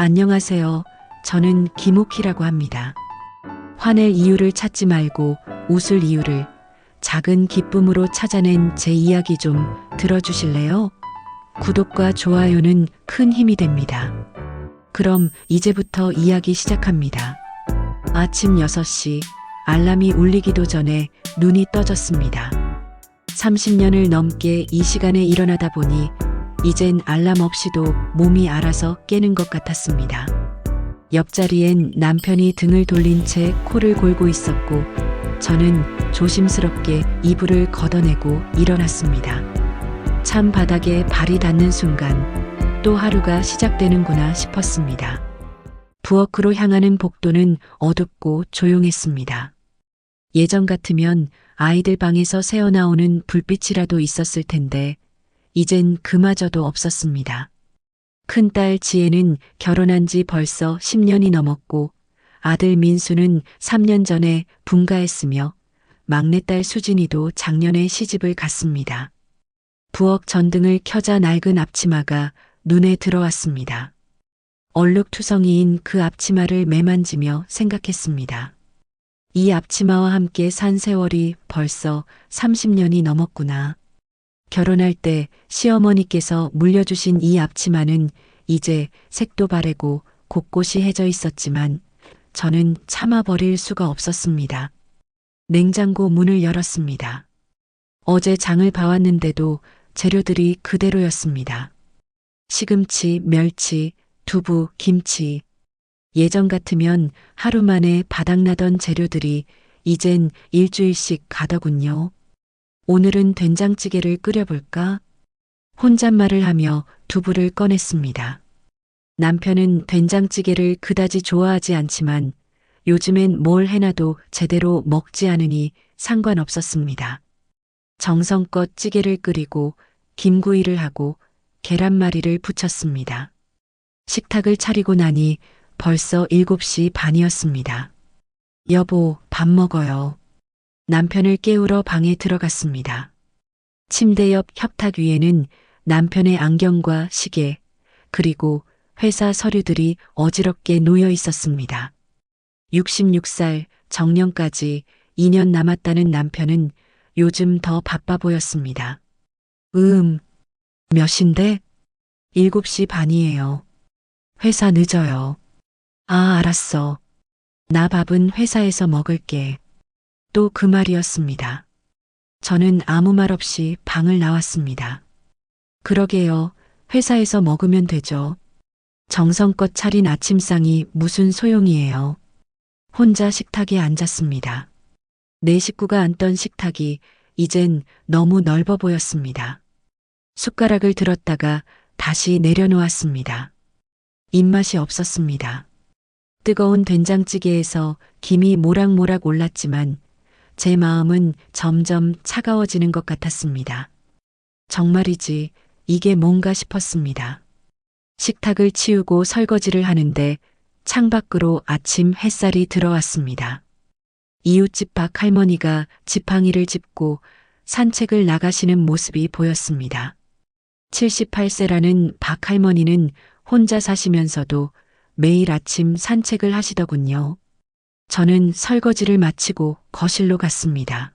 안녕하세요. 저는 김옥희라고 합니다. 화낼 이유를 찾지 말고 웃을 이유를 작은 기쁨으로 찾아낸 제 이야기 좀 들어주실래요? 구독과 좋아요는 큰 힘이 됩니다. 그럼 이제부터 이야기 시작합니다. 아침 6시 알람이 울리기도 전에 눈이 떠졌습니다. 30년을 넘게 이 시간에 일어나다 보니 이젠 알람 없이도 몸이 알아서 깨는 것 같았습니다. 옆자리엔 남편이 등을 돌린 채 코를 골고 있었고 저는 조심스럽게 이불을 걷어내고 일어났습니다. 찬 바닥에 발이 닿는 순간 또 하루가 시작되는구나 싶었습니다. 부엌으로 향하는 복도는 어둡고 조용했습니다. 예전 같으면 아이들 방에서 새어나오는 불빛이라도 있었을 텐데 이젠 그마저도 없었습니다. 큰딸 지혜는 결혼한 지 벌써 10년이 넘었고 아들 민수는 3년 전에 분가했으며 막내딸 수진이도 작년에 시집을 갔습니다. 부엌 전등을 켜자 낡은 앞치마가 눈에 들어왔습니다. 얼룩투성이인 그 앞치마를 매만지며 생각했습니다. 이 앞치마와 함께 산 세월이 벌써 30년이 넘었구나. 결혼할 때 시어머니께서 물려주신 이 앞치마는 이제 색도 바래고 곳곳이 해져 있었지만 저는 참아버릴 수가 없었습니다. 냉장고 문을 열었습니다. 어제 장을 봐왔는데도 재료들이 그대로였습니다. 시금치, 멸치, 두부, 김치. 예전 같으면 하루 만에 바닥나던 재료들이 이젠 일주일씩 가더군요. 오늘은 된장찌개를 끓여볼까? 혼잣말을 하며 두부를 꺼냈습니다. 남편은 된장찌개를 그다지 좋아하지 않지만 요즘엔 뭘 해놔도 제대로 먹지 않으니 상관없었습니다. 정성껏 찌개를 끓이고 김구이를 하고 계란말이를 부쳤습니다. 식탁을 차리고 나니 벌써 7시 반이었습니다. 여보, 밥 먹어요. 남편을 깨우러 방에 들어갔습니다. 침대 옆 협탁 위에는 남편의 안경과 시계, 그리고 회사 서류들이 어지럽게 놓여 있었습니다. 66살 정년까지 2년 남았다는 남편은 요즘 더 바빠 보였습니다. 몇인데? 7시 반이에요. 회사 늦어요. 아, 알았어. 나 밥은 회사에서 먹을게. 또 그 말이었습니다. 저는 아무 말 없이 방을 나왔습니다. 그러게요. 회사에서 먹으면 되죠. 정성껏 차린 아침상이 무슨 소용이에요. 혼자 식탁에 앉았습니다. 내 식구가 앉던 식탁이 이젠 너무 넓어 보였습니다. 숟가락을 들었다가 다시 내려놓았습니다. 입맛이 없었습니다. 뜨거운 된장찌개에서 김이 모락모락 올랐지만 제 마음은 점점 차가워지는 것 같았습니다. 정말이지 이게 뭔가 싶었습니다. 식탁을 치우고 설거지를 하는데 창밖으로 아침 햇살이 들어왔습니다. 이웃집 박 할머니가 지팡이를 짚고 산책을 나가시는 모습이 보였습니다. 78세라는 박 할머니는 혼자 사시면서도 매일 아침 산책을 하시더군요. 저는 설거지를 마치고 거실로 갔습니다.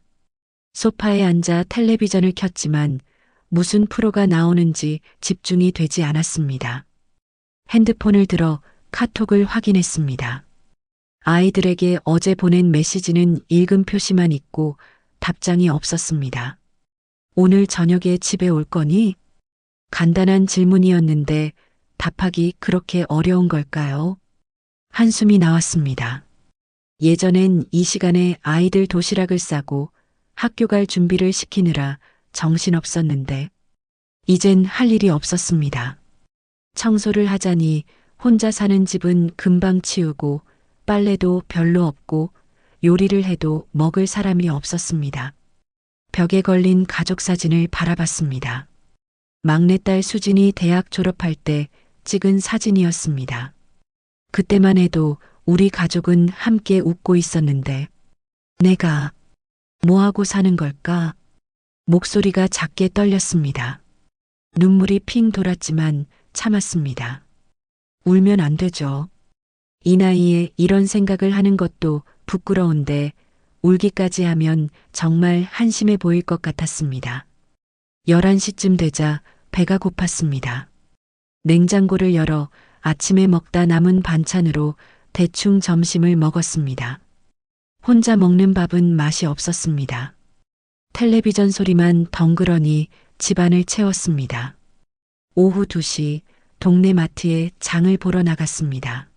소파에 앉아 텔레비전을 켰지만 무슨 프로가 나오는지 집중이 되지 않았습니다. 핸드폰을 들어 카톡을 확인했습니다. 아이들에게 어제 보낸 메시지는 읽은 표시만 있고 답장이 없었습니다. 오늘 저녁에 집에 올 거니? 간단한 질문이었는데 답하기 그렇게 어려운 걸까요? 한숨이 나왔습니다. 예전엔 이 시간에 아이들 도시락을 싸고 학교 갈 준비를 시키느라 정신없었는데 이젠 할 일이 없었습니다. 청소를 하자니 혼자 사는 집은 금방 치우고 빨래도 별로 없고 요리를 해도 먹을 사람이 없었습니다. 벽에 걸린 가족 사진을 바라봤습니다. 막내딸 수진이 대학 졸업할 때 찍은 사진이었습니다. 그때만 해도 우리 가족은 함께 웃고 있었는데 내가 뭐하고 사는 걸까? 목소리가 작게 떨렸습니다. 눈물이 핑 돌았지만 참았습니다. 울면 안 되죠. 이 나이에 이런 생각을 하는 것도 부끄러운데 울기까지 하면 정말 한심해 보일 것 같았습니다. 11시쯤 되자 배가 고팠습니다. 냉장고를 열어 아침에 먹다 남은 반찬으로 대충 점심을 먹었습니다. 혼자 먹는 밥은 맛이 없었습니다. 텔레비전 소리만 덩그러니 집안을 채웠습니다. 오후 2시 동네 마트에 장을 보러 나갔습니다.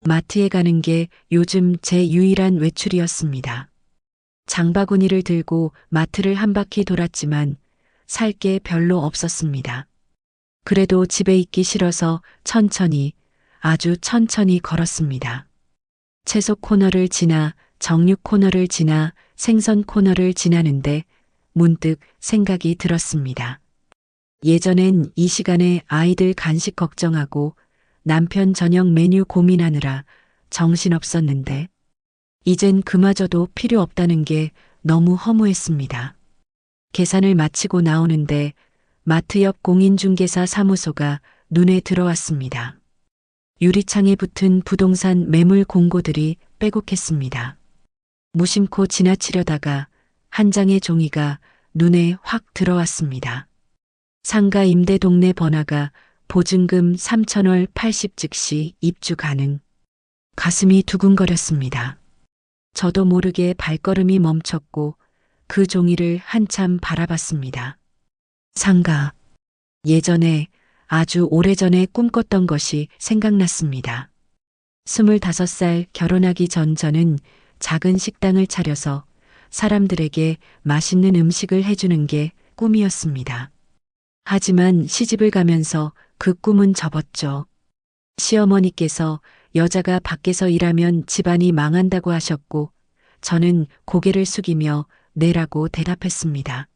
마트에 가는 게 요즘 제 유일한 외출이었습니다. 장바구니를 들고 마트를 한 바퀴 돌았지만 살 게 별로 없었습니다. 그래도 집에 있기 싫어서 천천히, 아주 천천히 걸었습니다. 채소 코너를 지나 정육 코너를 지나 생선 코너를 지나는데 문득 생각이 들었습니다. 예전엔 이 시간에 아이들 간식 걱정하고 남편 저녁 메뉴 고민하느라 정신없었는데 이젠 그마저도 필요 없다는 게 너무 허무했습니다. 계산을 마치고 나오는데 마트 옆 공인중개사 사무소가 눈에 들어왔습니다. 유리창에 붙은 부동산 매물 공고들이 빼곡했습니다. 무심코 지나치려다가 한 장의 종이가 눈에 확 들어왔습니다. 상가 임대 동네 번화가 보증금 3,000월 80 즉시 입주 가능. 가슴이 두근거렸습니다. 저도 모르게 발걸음이 멈췄고 그 종이를 한참 바라봤습니다. 상가. 예전에 아주 오래전에 꿈꿨던 것이 생각났습니다. 25살 결혼하기 전 저는 작은 식당을 차려서 사람들에게 맛있는 음식을 해주는 게 꿈이었습니다. 하지만 시집을 가면서 그 꿈은 접었죠. 시어머니께서 여자가 밖에서 일하면 집안이 망한다고 하셨고 저는 고개를 숙이며 네라고 대답했습니다.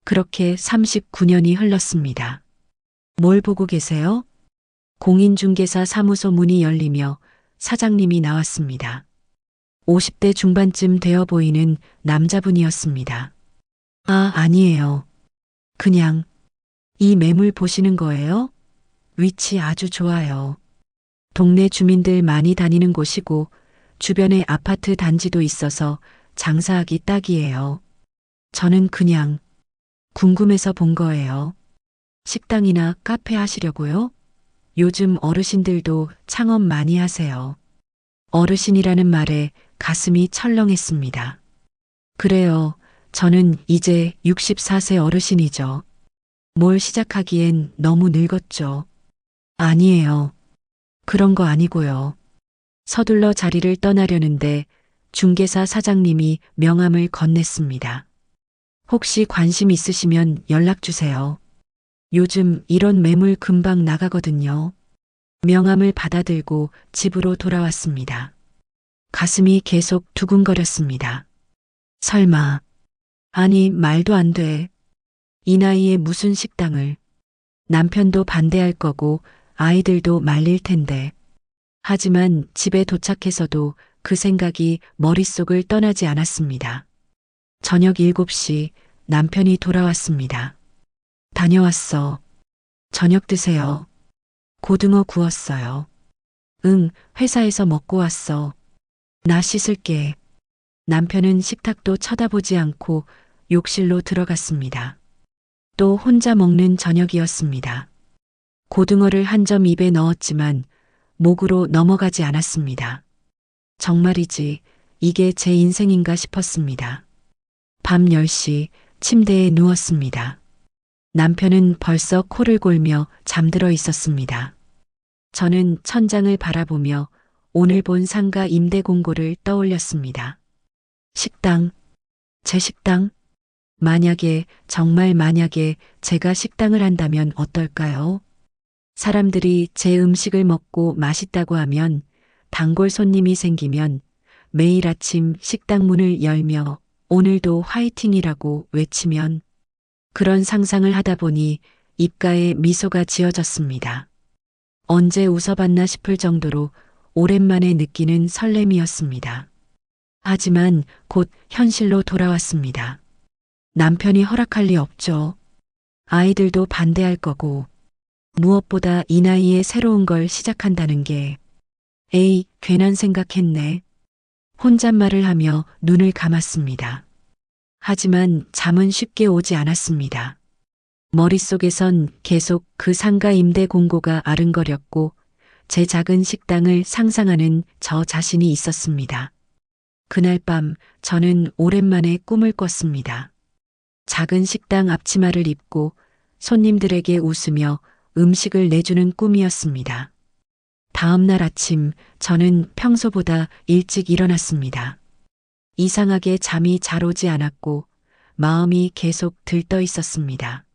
그렇게 39년이 흘렀습니다. 뭘 보고 계세요? 공인중개사 사무소 문이 열리며 사장님이 나왔습니다. 50대 중반쯤 되어 보이는 남자분이었습니다. 아, 아니에요. 그냥 이 매물 보시는 거예요? 위치 아주 좋아요. 동네 주민들 많이 다니는 곳이고 주변에 아파트 단지도 있어서 장사하기 딱이에요. 저는 그냥 궁금해서 본 거예요. 식당이나 카페 하시려고요? 요즘 어르신들도 창업 많이 하세요. 어르신이라는 말에 가슴이 철렁했습니다. 그래요. 저는 이제 64세 어르신이죠. 뭘 시작하기엔 너무 늙었죠. 아니에요. 그런 거 아니고요. 서둘러 자리를 떠나려는데 중개사 사장님이 명함을 건넸습니다. 혹시 관심 있으시면 연락 주세요. 요즘 이런 매물 금방 나가거든요. 명함을 받아들고 집으로 돌아왔습니다. 가슴이 계속 두근거렸습니다. 설마. 아니, 말도 안 돼. 이 나이에 무슨 식당을. 남편도 반대할 거고 아이들도 말릴 텐데. 하지만 집에 도착해서도 그 생각이 머릿속을 떠나지 않았습니다. 저녁 7시 남편이 돌아왔습니다. 다녀왔어. 저녁 드세요. 고등어 구웠어요. 응, 회사에서 먹고 왔어. 나 씻을게. 남편은 식탁도 쳐다보지 않고 욕실로 들어갔습니다. 또 혼자 먹는 저녁이었습니다. 고등어를 한 점 입에 넣었지만 목으로 넘어가지 않았습니다. 정말이지 이게 제 인생인가 싶었습니다. 밤 10시 침대에 누웠습니다. 남편은 벌써 코를 골며 잠들어 있었습니다. 저는 천장을 바라보며 오늘 본 상가 임대 공고를 떠올렸습니다. 식당, 제 식당? 만약에, 정말 만약에 제가 식당을 한다면 어떨까요? 사람들이 제 음식을 먹고 맛있다고 하면 단골 손님이 생기면 매일 아침 식당 문을 열며 오늘도 화이팅이라고 외치면 그런 상상을 하다 보니 입가에 미소가 지어졌습니다. 언제 웃어봤나 싶을 정도로 오랜만에 느끼는 설렘이었습니다. 하지만 곧 현실로 돌아왔습니다. 남편이 허락할 리 없죠. 아이들도 반대할 거고 무엇보다 이 나이에 새로운 걸 시작한다는 게, 에이, 괜한 생각했네. 혼잣말을 하며 눈을 감았습니다. 하지만 잠은 쉽게 오지 않았습니다. 머릿속에선 계속 그 상가 임대 공고가 아른거렸고 제 작은 식당을 상상하는 저 자신이 있었습니다. 그날 밤 저는 오랜만에 꿈을 꿨습니다. 작은 식당 앞치마를 입고 손님들에게 웃으며 음식을 내주는 꿈이었습니다. 다음 날 아침 저는 평소보다 일찍 일어났습니다. 이상하게 잠이 잘 오지 않았고 마음이 계속 들떠 있었습니다.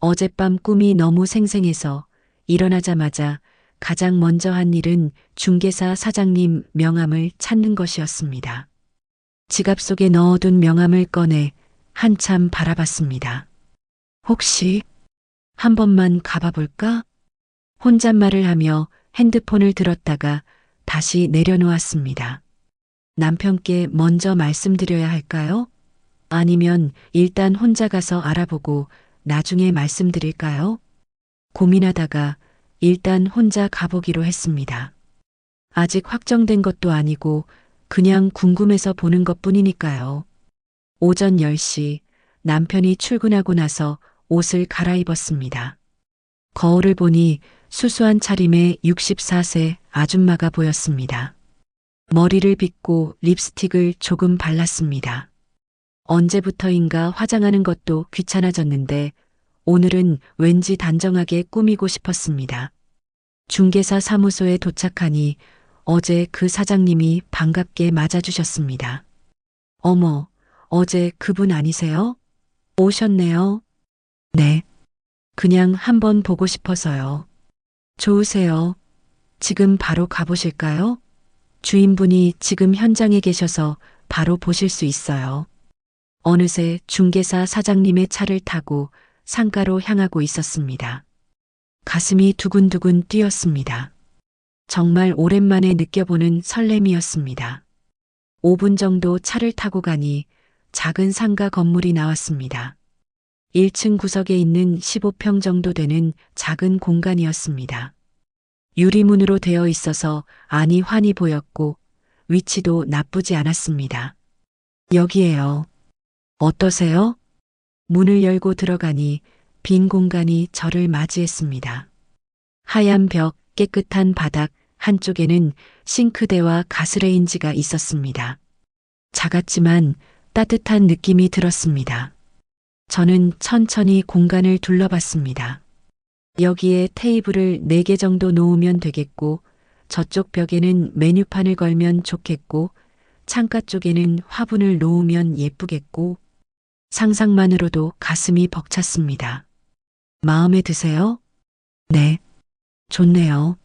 어젯밤 꿈이 너무 생생해서 일어나자마자 가장 먼저 한 일은 중개사 사장님 명함을 찾는 것이었습니다. 지갑 속에 넣어둔 명함을 꺼내 한참 바라봤습니다. 혹시 한 번만 가봐볼까? 혼잣말을 하며 핸드폰을 들었다가 다시 내려놓았습니다. 남편께 먼저 말씀드려야 할까요? 아니면 일단 혼자 가서 알아보고 나중에 말씀드릴까요? 고민하다가 일단 혼자 가보기로 했습니다. 아직 확정된 것도 아니고 그냥 궁금해서 보는 것뿐이니까요. 오전 10시 남편이 출근하고 나서 옷을 갈아입었습니다. 거울을 보니 수수한 차림의 64세 아줌마가 보였습니다. 머리를 빗고 립스틱을 조금 발랐습니다. 언제부터인가 화장하는 것도 귀찮아졌는데 오늘은 왠지 단정하게 꾸미고 싶었습니다. 중개사 사무소에 도착하니 어제 그 사장님이 반갑게 맞아주셨습니다. 어머, 어제 그분 아니세요? 오셨네요. 네. 그냥 한번 보고 싶어서요. 좋으세요. 지금 바로 가보실까요? 주인분이 지금 현장에 계셔서 바로 보실 수 있어요. 어느새 중개사 사장님의 차를 타고 상가로 향하고 있었습니다. 가슴이 두근두근 뛰었습니다. 정말 오랜만에 느껴보는 설렘이었습니다. 5분 정도 차를 타고 가니 작은 상가 건물이 나왔습니다. 1층 구석에 있는 15평 정도 되는 작은 공간이었습니다. 유리문으로 되어 있어서 안이 환히 보였고 위치도 나쁘지 않았습니다. 여기에요. 어떠세요? 문을 열고 들어가니 빈 공간이 저를 맞이했습니다. 하얀 벽, 깨끗한 바닥, 한쪽에는 싱크대와 가스레인지가 있었습니다. 작았지만 따뜻한 느낌이 들었습니다. 저는 천천히 공간을 둘러봤습니다. 여기에 테이블을 4개 정도 놓으면 되겠고 저쪽 벽에는 메뉴판을 걸면 좋겠고 창가 쪽에는 화분을 놓으면 예쁘겠고 상상만으로도 가슴이 벅찼습니다. 마음에 드세요? 네. 좋네요.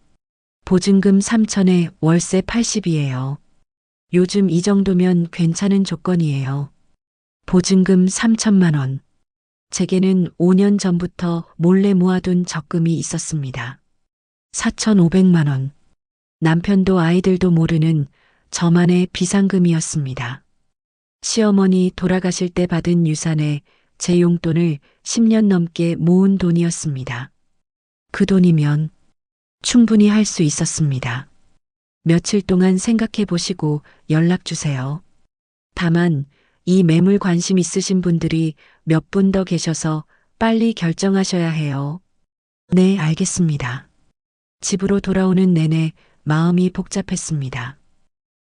보증금 3천에 월세 80이에요. 요즘 이 정도면 괜찮은 조건이에요. 보증금 3천만 원. 제게는 5년 전부터 몰래 모아둔 적금이 있었습니다. 4,500만 원. 남편도 아이들도 모르는 저만의 비상금이었습니다. 시어머니 돌아가실 때 받은 유산에 제 용돈을 10년 넘게 모은 돈이었습니다. 그 돈이면 충분히 할 수 있었습니다. 며칠 동안 생각해 보시고 연락 주세요. 다만 이 매물 관심 있으신 분들이 몇 분 더 계셔서 빨리 결정하셔야 해요. 네, 알겠습니다. 집으로 돌아오는 내내 마음이 복잡했습니다.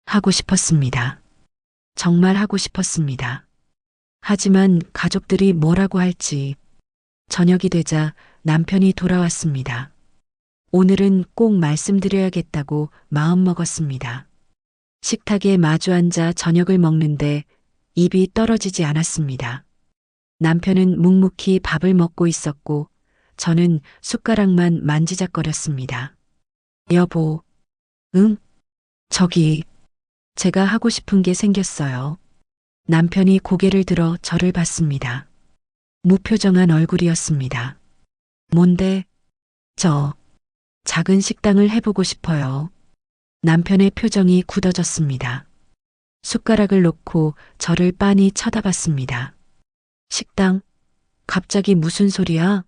하고 싶었습니다. 정말 하고 싶었습니다. 하지만 가족들이 뭐라고 할지. 저녁이 되자 남편이 돌아왔습니다. 오늘은 꼭 말씀드려야겠다고 마음먹었습니다. 식탁에 마주 앉아 저녁을 먹는데 입이 떨어지지 않았습니다. 남편은 묵묵히 밥을 먹고 있었고 저는 숟가락만 만지작거렸습니다. 여보, 응? 저기, 제가 하고 싶은 게 생겼어요. 남편이 고개를 들어 저를 봤습니다. 무표정한 얼굴이었습니다. 뭔데? 저, 작은 식당을 해보고 싶어요. 남편의 표정이 굳어졌습니다. 숟가락을 놓고 저를 빤히 쳐다봤습니다. 식당? 갑자기 무슨 소리야?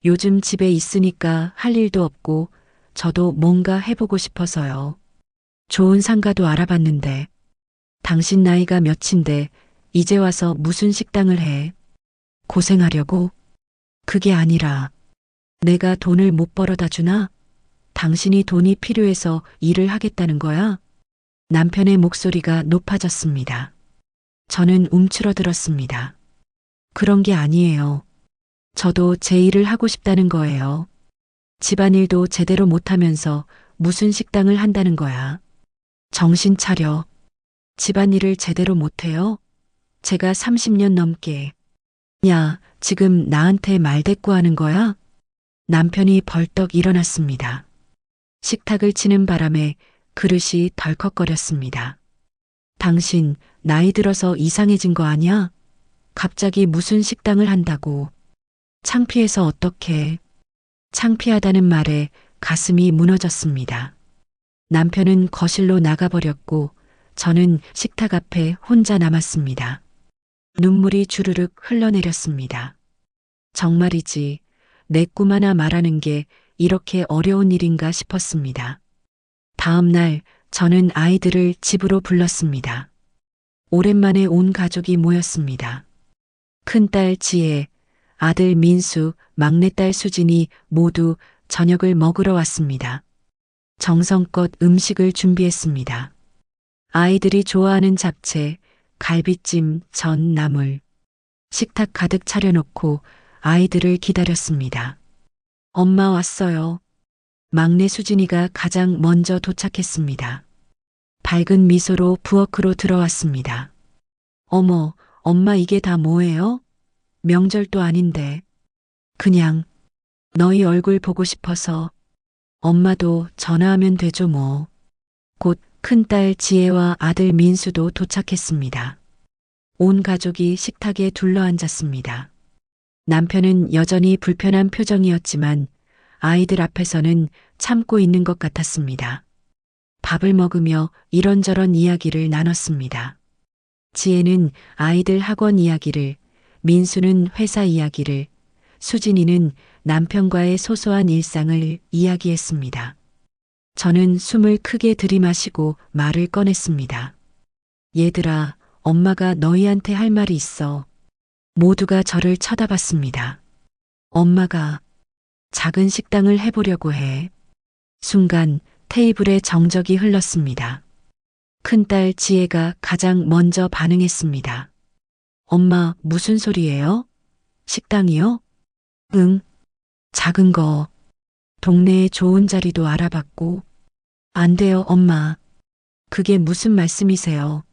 요즘 집에 있으니까 할 일도 없고 저도 뭔가 해보고 싶어서요. 좋은 상가도 알아봤는데 당신 나이가 몇인데 이제 와서 무슨 식당을 해? 고생하려고? 그게 아니라 내가 돈을 못 벌어다 주나? 당신이 돈이 필요해서 일을 하겠다는 거야? 남편의 목소리가 높아졌습니다. 저는 움츠러들었습니다. 그런 게 아니에요. 저도 제 일을 하고 싶다는 거예요. 집안일도 제대로 못하면서 무슨 식당을 한다는 거야. 정신 차려. 집안일을 제대로 못해요? 제가 30년 넘게. 야, 지금 나한테 말대꾸하는 거야? 남편이 벌떡 일어났습니다. 식탁을 치는 바람에 그릇이 덜컥거렸습니다. 당신 나이 들어서 이상해진 거 아니야? 갑자기 무슨 식당을 한다고. 창피해서 어떡해. 창피하다는 말에 가슴이 무너졌습니다. 남편은 거실로 나가버렸고 저는 식탁 앞에 혼자 남았습니다. 눈물이 주르륵 흘러내렸습니다. 정말이지 내 꿈 하나 말하는 게 이렇게 어려운 일인가 싶었습니다. 다음 날 저는 아이들을 집으로 불렀습니다. 오랜만에 온 가족이 모였습니다. 큰딸 지혜, 아들 민수, 막내딸 수진이 모두 저녁을 먹으러 왔습니다. 정성껏 음식을 준비했습니다. 아이들이 좋아하는 잡채, 갈비찜, 전, 나물. 식탁 가득 차려놓고 아이들을 기다렸습니다. 엄마 왔어요. 막내 수진이가 가장 먼저 도착했습니다. 밝은 미소로 부엌으로 들어왔습니다. 어머, 엄마 이게 다 뭐예요? 명절도 아닌데. 그냥 너희 얼굴 보고 싶어서. 엄마도 전화하면 되죠 뭐. 곧 큰딸 지혜와 아들 민수도 도착했습니다. 온 가족이 식탁에 둘러앉았습니다. 남편은 여전히 불편한 표정이었지만 아이들 앞에서는 참고 있는 것 같았습니다. 밥을 먹으며 이런저런 이야기를 나눴습니다. 지혜는 아이들 학원 이야기를, 민수는 회사 이야기를, 수진이는 남편과의 소소한 일상을 이야기했습니다. 저는 숨을 크게 들이마시고 말을 꺼냈습니다. 얘들아, 엄마가 너희한테 할 말이 있어. 모두가 저를 쳐다봤습니다. 엄마가 작은 식당을 해보려고 해. 순간 테이블에 정적이 흘렀습니다. 큰딸 지혜가 가장 먼저 반응했습니다. 엄마, 무슨 소리예요? 식당이요? 응, 작은 거. 동네에 좋은 자리도 알아봤고. 안 돼요, 엄마. 그게 무슨 말씀이세요?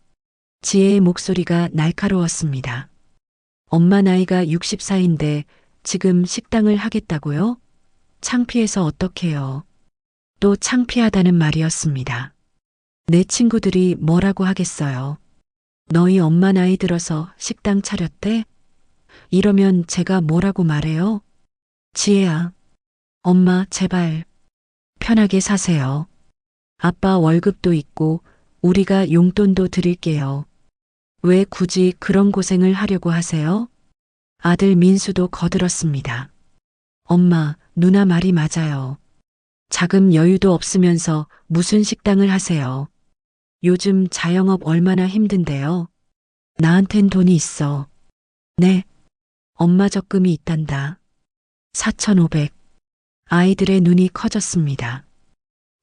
지혜의 목소리가 날카로웠습니다. 엄마 나이가 64인데 지금 식당을 하겠다고요? 창피해서 어떡해요. 또 창피하다는 말이었습니다. 내 친구들이 뭐라고 하겠어요. 너희 엄마 나이 들어서 식당 차렸대? 이러면 제가 뭐라고 말해요? 지혜야, 엄마 제발 편하게 사세요. 아빠 월급도 있고 우리가 용돈도 드릴게요. 왜 굳이 그런 고생을 하려고 하세요? 아들 민수도 거들었습니다. 엄마, 누나 말이 맞아요. 자금 여유도 없으면서 무슨 식당을 하세요. 요즘 자영업 얼마나 힘든데요. 나한텐 돈이 있어. 네. 엄마 적금이 있단다. 4,500. 아이들의 눈이 커졌습니다.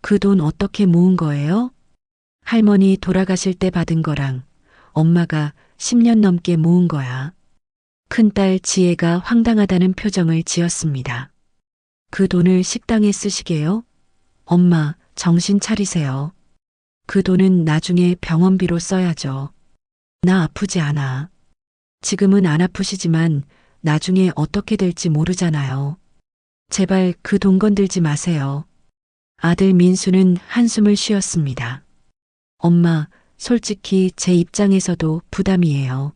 그 돈 어떻게 모은 거예요? 할머니 돌아가실 때 받은 거랑 엄마가 10년 넘게 모은 거야. 큰딸 지혜가 황당하다는 표정을 지었습니다. 그 돈을 식당에 쓰시게요? 엄마, 정신 차리세요. 그 돈은 나중에 병원비로 써야죠. 나 아프지 않아. 지금은 안 아프시지만 나중에 어떻게 될지 모르잖아요. 제발 그 돈 건들지 마세요. 아들 민수는 한숨을 쉬었습니다. 엄마, 솔직히 제 입장에서도 부담이에요.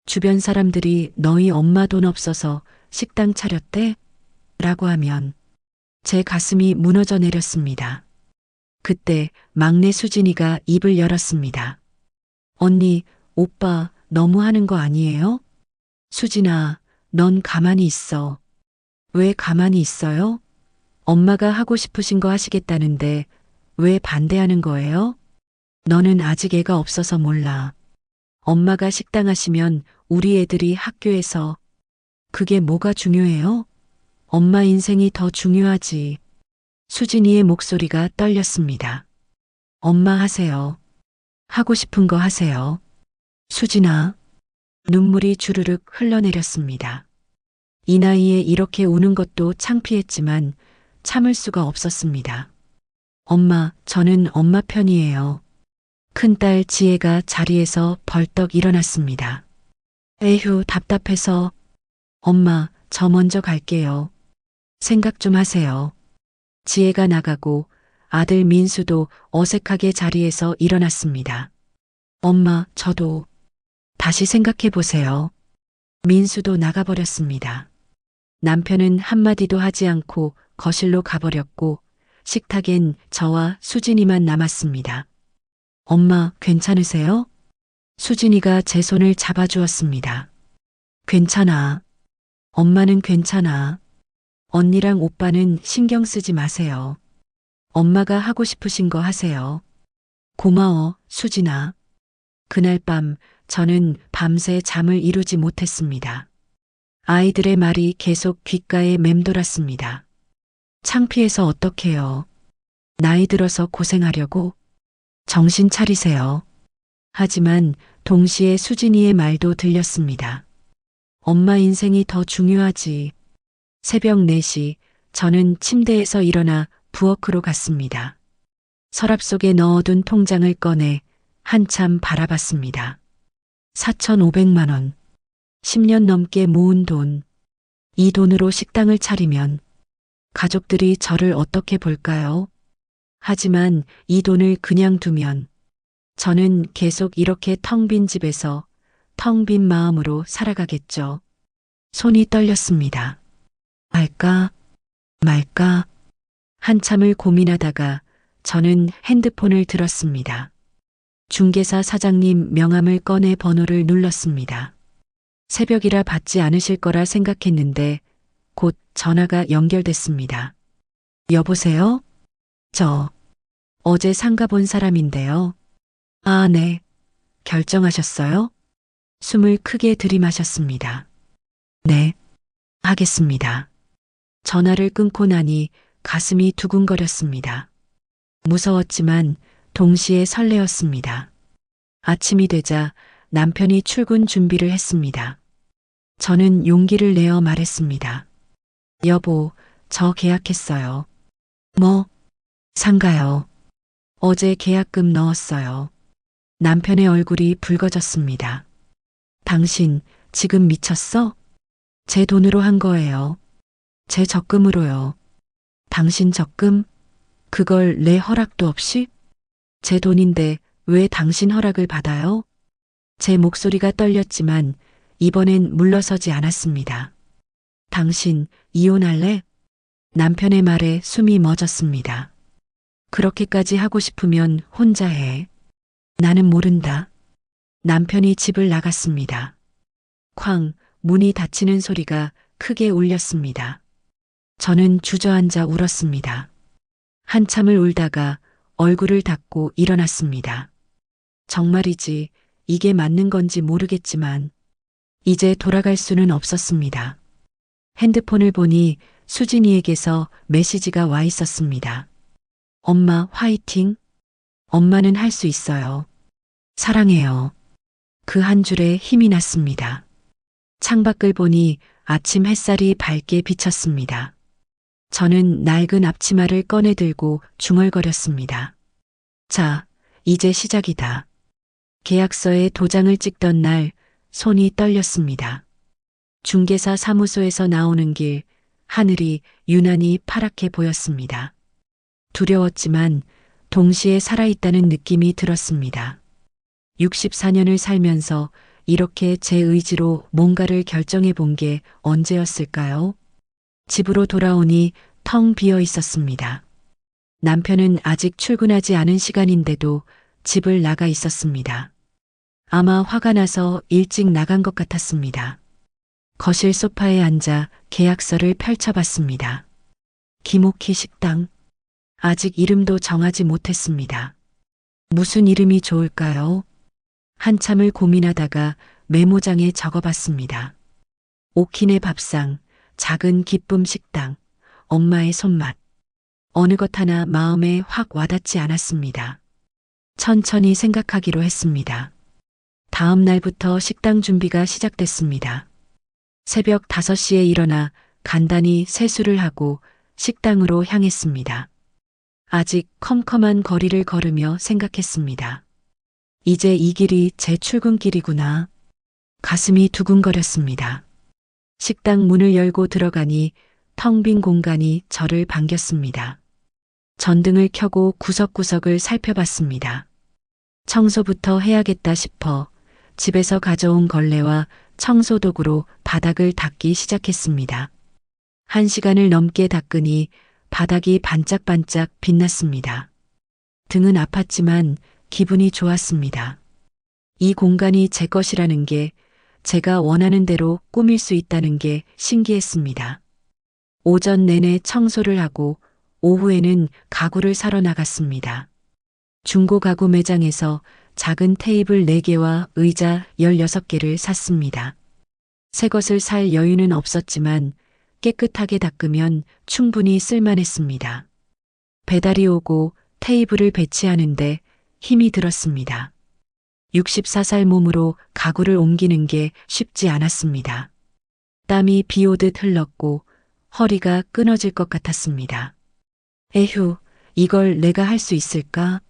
주변 사람들이 너희 엄마 돈 없어서 식당 차렸대? 라고 하면 제 가슴이 무너져 내렸습니다. 그때 막내 수진이가 입을 열었습니다. 언니, 오빠 너무 하는 거 아니에요? 수진아, 넌 가만히 있어. 왜 가만히 있어요? 엄마가 하고 싶으신 거 하시겠다는데 왜 반대하는 거예요? 너는 아직 애가 없어서 몰라. 엄마가 식당 하시면 우리 애들이 학교에서 그게 뭐가 중요해요? 엄마 인생이 더 중요하지. 수진이의 목소리가 떨렸습니다. 엄마 하세요. 하고 싶은 거 하세요. 수진아. 눈물이 주르륵 흘러내렸습니다. 이 나이에 이렇게 우는 것도 창피했지만 참을 수가 없었습니다. 엄마, 저는 엄마 편이에요. 큰딸 지혜가 자리에서 벌떡 일어났습니다. 에휴, 답답해서. 엄마, 저 먼저 갈게요. 생각 좀 하세요. 지혜가 나가고 아들 민수도 어색하게 자리에서 일어났습니다. 엄마, 저도. 다시 생각해 보세요. 민수도 나가버렸습니다. 남편은 한마디도 하지 않고 거실로 가버렸고 식탁엔 저와 수진이만 남았습니다. 엄마, 괜찮으세요? 수진이가 제 손을 잡아주었습니다. 괜찮아. 엄마는 괜찮아. 언니랑 오빠는 신경 쓰지 마세요. 엄마가 하고 싶으신 거 하세요. 고마워, 수진아. 그날 밤 저는 밤새 잠을 이루지 못했습니다. 아이들의 말이 계속 귓가에 맴돌았습니다. 창피해서 어떡해요. 나이 들어서 고생하려고? 정신 차리세요. 하지만 동시에 수진이의 말도 들렸습니다. 엄마 인생이 더 중요하지. 새벽 4시 저는 침대에서 일어나 부엌으로 갔습니다. 서랍 속에 넣어둔 통장을 꺼내 한참 바라봤습니다. 4,500만 원. 10년 넘게 모은 돈. 이 돈으로 식당을 차리면 가족들이 저를 어떻게 볼까요? 하지만 이 돈을 그냥 두면 저는 계속 이렇게 텅 빈 집에서 텅 빈 마음으로 살아가겠죠. 손이 떨렸습니다. 말까 말까 한참을 고민하다가 저는 핸드폰을 들었습니다. 중개사 사장님 명함을 꺼내 번호를 눌렀습니다. 새벽이라 받지 않으실 거라 생각했는데 곧 전화가 연결됐습니다. 여보세요? 저 어제 상가 본 사람인데요. 아, 네. 결정하셨어요? 숨을 크게 들이마셨습니다. 네, 하겠습니다. 전화를 끊고 나니 가슴이 두근거렸습니다. 무서웠지만 동시에 설레었습니다. 아침이 되자 남편이 출근 준비를 했습니다. 저는 용기를 내어 말했습니다. 여보, 저 계약했어요. 뭐? 상가요. 어제 계약금 넣었어요. 남편의 얼굴이 붉어졌습니다. 당신 지금 미쳤어? 제 돈으로 한 거예요. 제 적금으로요. 당신 적금? 그걸 내 허락도 없이? 제 돈인데 왜 당신 허락을 받아요? 제 목소리가 떨렸지만 이번엔 물러서지 않았습니다. 당신 이혼할래? 남편의 말에 숨이 멎었습니다. 그렇게까지 하고 싶으면 혼자 해. 나는 모른다. 남편이 집을 나갔습니다. 쾅, 문이 닫히는 소리가 크게 울렸습니다. 저는 주저앉아 울었습니다. 한참을 울다가 얼굴을 닦고 일어났습니다. 정말이지 이게 맞는 건지 모르겠지만 이제 돌아갈 수는 없었습니다. 핸드폰을 보니 수진이에게서 메시지가 와 있었습니다. 엄마 화이팅. 엄마는 할 수 있어요. 사랑해요. 그 한 줄에 힘이 났습니다. 창밖을 보니 아침 햇살이 밝게 비쳤습니다. 저는 낡은 앞치마를 꺼내 들고 중얼거렸습니다. 자, 이제 시작이다. 계약서에 도장을 찍던 날 손이 떨렸습니다. 중개사 사무소에서 나오는 길, 하늘이 유난히 파랗게 보였습니다. 두려웠지만 동시에 살아있다는 느낌이 들었습니다. 64년을 살면서 이렇게 제 의지로 뭔가를 결정해 본 게 언제였을까요? 집으로 돌아오니 텅 비어 있었습니다. 남편은 아직 출근하지 않은 시간인데도 집을 나가 있었습니다. 아마 화가 나서 일찍 나간 것 같았습니다. 거실 소파에 앉아 계약서를 펼쳐봤습니다. 김옥희 식당. 아직 이름도 정하지 못했습니다. 무슨 이름이 좋을까요? 한참을 고민하다가 메모장에 적어봤습니다. 오키네 밥상, 작은 기쁨 식당, 엄마의 손맛. 어느 것 하나 마음에 확 와닿지 않았습니다. 천천히 생각하기로 했습니다. 다음 날부터 식당 준비가 시작됐습니다. 새벽 5시에 일어나 간단히 세수를 하고 식당으로 향했습니다. 아직 컴컴한 거리를 걸으며 생각했습니다. 이제 이 길이 제 출근길이구나. 가슴이 두근거렸습니다. 식당 문을 열고 들어가니 텅 빈 공간이 저를 반겼습니다. 전등을 켜고 구석구석을 살펴봤습니다. 청소부터 해야겠다 싶어 집에서 가져온 걸레와 청소도구로 바닥을 닦기 시작했습니다. 1시간을 넘게 닦으니 바닥이 반짝반짝 빛났습니다. 등은 아팠지만 기분이 좋았습니다. 이 공간이 제 것이라는 게, 제가 원하는 대로 꾸밀 수 있다는 게 신기했습니다. 오전 내내 청소를 하고 오후에는 가구를 사러 나갔습니다. 중고 가구 매장에서 작은 테이블 4개와 의자 16개를 샀습니다. 새 것을 살 여유는 없었지만 깨끗하게 닦으면 충분히 쓸만했습니다. 배달이 오고 테이블을 배치하는데 힘이 들었습니다. 64살 몸으로 가구를 옮기는 게 쉽지 않았습니다. 땀이 비 오듯 흘렀고 허리가 끊어질 것 같았습니다. 에휴, 이걸 내가 할 수 있을까?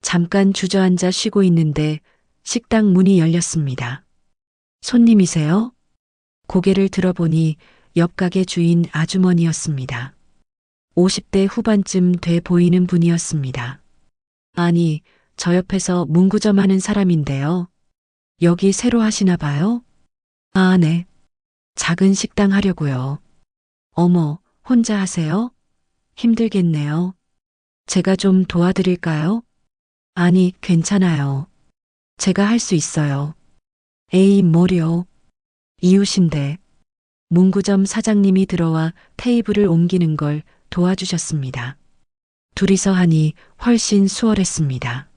잠깐 주저앉아 쉬고 있는데 식당 문이 열렸습니다. 손님이세요? 고개를 들어보니 옆 가게 주인 아주머니였습니다. 50대 후반쯤 돼 보이는 분이었습니다. 아니, 저 옆에서 문구점 하는 사람인데요. 여기 새로 하시나 봐요? 아, 네. 작은 식당 하려고요. 어머, 혼자 하세요? 힘들겠네요. 제가 좀 도와드릴까요? 아니, 괜찮아요. 제가 할 수 있어요. 에이, 뭐려. 이웃인데. 문구점 사장님이 들어와 테이블을 옮기는 걸 도와주셨습니다. 둘이서 하니 훨씬 수월했습니다.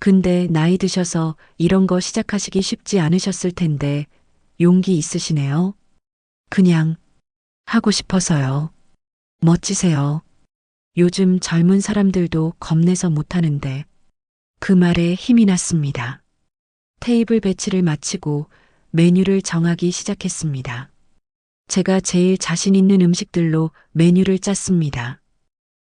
근데 나이 드셔서 이런 거 시작하시기 쉽지 않으셨을 텐데 용기 있으시네요. 그냥 하고 싶어서요. 멋지세요. 요즘 젊은 사람들도 겁내서 못하는데. 그 말에 힘이 났습니다. 테이블 배치를 마치고 메뉴를 정하기 시작했습니다. 제가 제일 자신 있는 음식들로 메뉴를 짰습니다.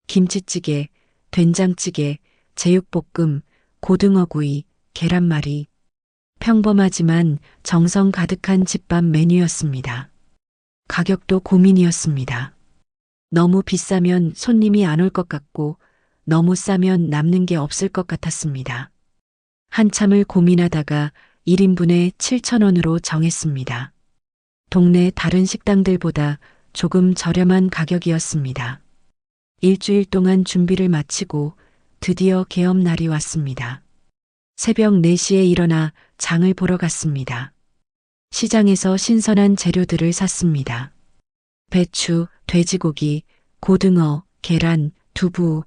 김치찌개, 된장찌개, 제육볶음, 고등어구이, 계란말이. 평범하지만 정성 가득한 집밥 메뉴였습니다. 가격도 고민이었습니다. 너무 비싸면 손님이 안 올 것 같고 너무 싸면 남는 게 없을 것 같았습니다. 한참을 고민하다가 1인분에 7,000원으로 정했습니다. 동네 다른 식당들보다 조금 저렴한 가격이었습니다. 일주일 동안 준비를 마치고 드디어 개업날이 왔습니다. 새벽 4시에 일어나 장을 보러 갔습니다. 시장에서 신선한 재료들을 샀습니다. 배추, 돼지고기, 고등어, 계란, 두부.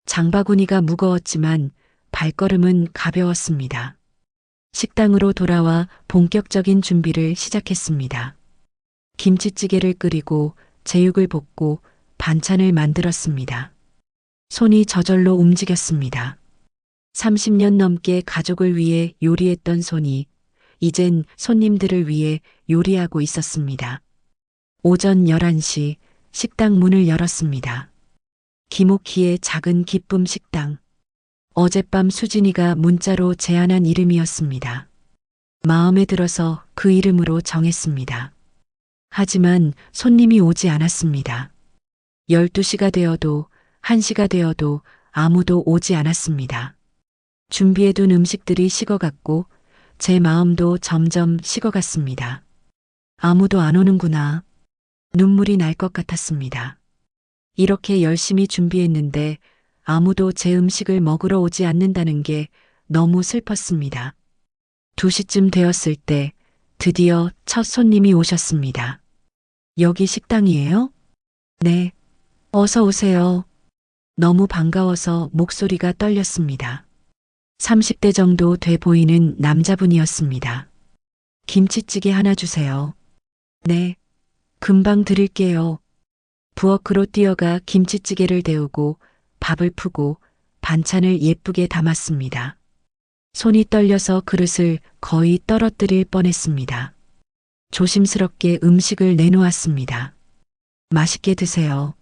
장바구니가 무거웠지만 발걸음은 가벼웠습니다. 식당으로 돌아와 본격적인 준비를 시작했습니다. 김치찌개를 끓이고 제육을 볶고 반찬을 만들었습니다. 손이 저절로 움직였습니다. 30년 넘게 가족을 위해 요리했던 손이 이젠 손님들을 위해 요리하고 있었습니다. 오전 11시 식당 문을 열었습니다. 김옥희의 작은 기쁨 식당. 어젯밤 수진이가 문자로 제안한 이름이었습니다. 마음에 들어서 그 이름으로 정했습니다. 하지만 손님이 오지 않았습니다. 12시가 되어도 1시가 되어도 아무도 오지 않았습니다. 준비해둔 음식들이 식어갔고 제 마음도 점점 식어갔습니다. 아무도 안 오는구나. 눈물이 날 것 같았습니다. 이렇게 열심히 준비했는데 아무도 제 음식을 먹으러 오지 않는다는 게 너무 슬펐습니다. 2시쯤 되었을 때 드디어 첫 손님이 오셨습니다. 여기 식당이에요? 네. 어서 오세요. 너무 반가워서 목소리가 떨렸습니다. 30대 정도 돼 보이는 남자분이었습니다. 김치찌개 하나 주세요. 네. 금방 드릴게요. 부엌으로 뛰어가 김치찌개를 데우고 밥을 푸고 반찬을 예쁘게 담았습니다. 손이 떨려서 그릇을 거의 떨어뜨릴 뻔했습니다. 조심스럽게 음식을 내놓았습니다. 맛있게 드세요.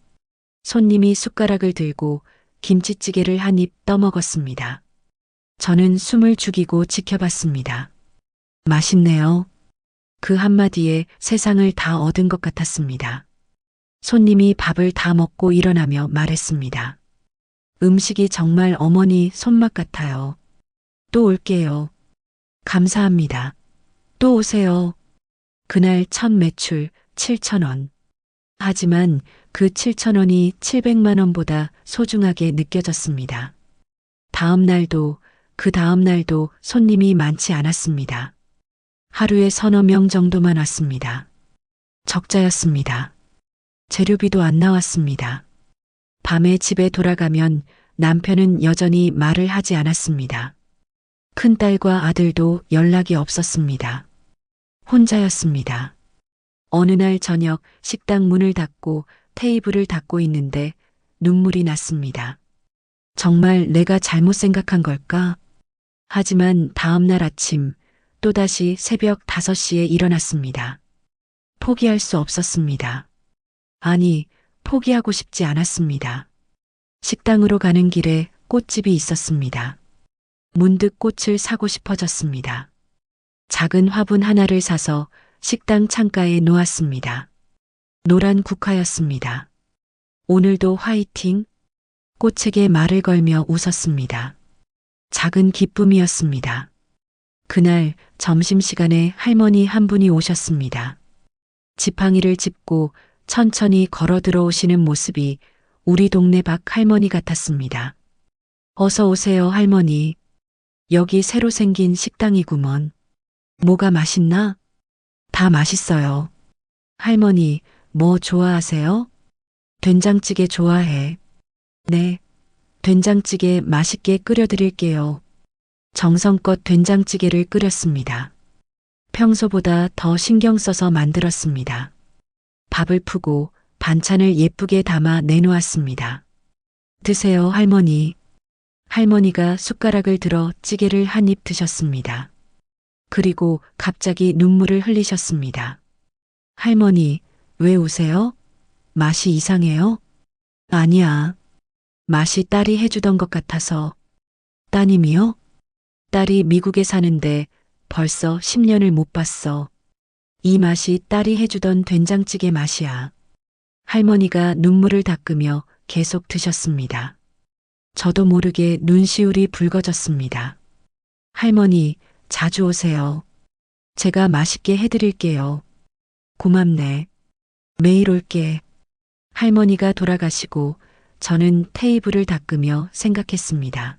손님이 숟가락을 들고 김치찌개를 한 입 떠먹었습니다. 저는 숨을 죽이고 지켜봤습니다. 맛있네요. 그 한마디에 세상을 다 얻은 것 같았습니다. 손님이 밥을 다 먹고 일어나며 말했습니다. 음식이 정말 어머니 손맛 같아요. 또 올게요. 감사합니다. 또 오세요. 그날 첫 매출 7,000원. 하지만 그 7,000원이 700만 원보다 소중하게 느껴졌습니다. 다음 날도 그 다음 날도 손님이 많지 않았습니다. 하루에 서너 명 정도만 왔습니다. 적자였습니다. 재료비도 안 나왔습니다. 밤에 집에 돌아가면 남편은 여전히 말을 하지 않았습니다. 큰딸과 아들도 연락이 없었습니다. 혼자였습니다. 어느 날 저녁 식당 문을 닫고 테이블을 닦고 있는데 눈물이 났습니다. 정말 내가 잘못 생각한 걸까? 하지만 다음 날 아침 또다시 새벽 5시에 일어났습니다. 포기할 수 없었습니다. 아니, 포기하고 싶지 않았습니다. 식당으로 가는 길에 꽃집이 있었습니다. 문득 꽃을 사고 싶어졌습니다. 작은 화분 하나를 사서 식당 창가에 놓았습니다. 노란 국화였습니다. 오늘도 화이팅? 꽃에게 말을 걸며 웃었습니다. 작은 기쁨이었습니다. 그날 점심시간에 할머니 한 분이 오셨습니다. 지팡이를 짚고 천천히 걸어 들어오시는 모습이 우리 동네 박 할머니 같았습니다. 어서 오세요, 할머니. 여기 새로 생긴 식당이구먼. 뭐가 맛있나? 다 맛있어요. 할머니, 뭐 좋아하세요? 된장찌개 좋아해. 네. 된장찌개 맛있게 끓여드릴게요. 정성껏 된장찌개를 끓였습니다. 평소보다 더 신경 써서 만들었습니다. 밥을 푸고 반찬을 예쁘게 담아 내놓았습니다. 드세요, 할머니. 할머니가 숟가락을 들어 찌개를 한 입 드셨습니다. 그리고 갑자기 눈물을 흘리셨습니다. 할머니, 왜 우세요? 맛이 이상해요? 아니야. 맛이 딸이 해주던 것 같아서. 따님이요? 딸이 미국에 사는데 벌써 10년을 못 봤어. 이 맛이 딸이 해주던 된장찌개 맛이야. 할머니가 눈물을 닦으며 계속 드셨습니다. 저도 모르게 눈시울이 붉어졌습니다. 할머니, 자주 오세요. 제가 맛있게 해드릴게요. 고맙네. 매일 올게. 할머니가 돌아가시고 저는 테이블을 닦으며 생각했습니다.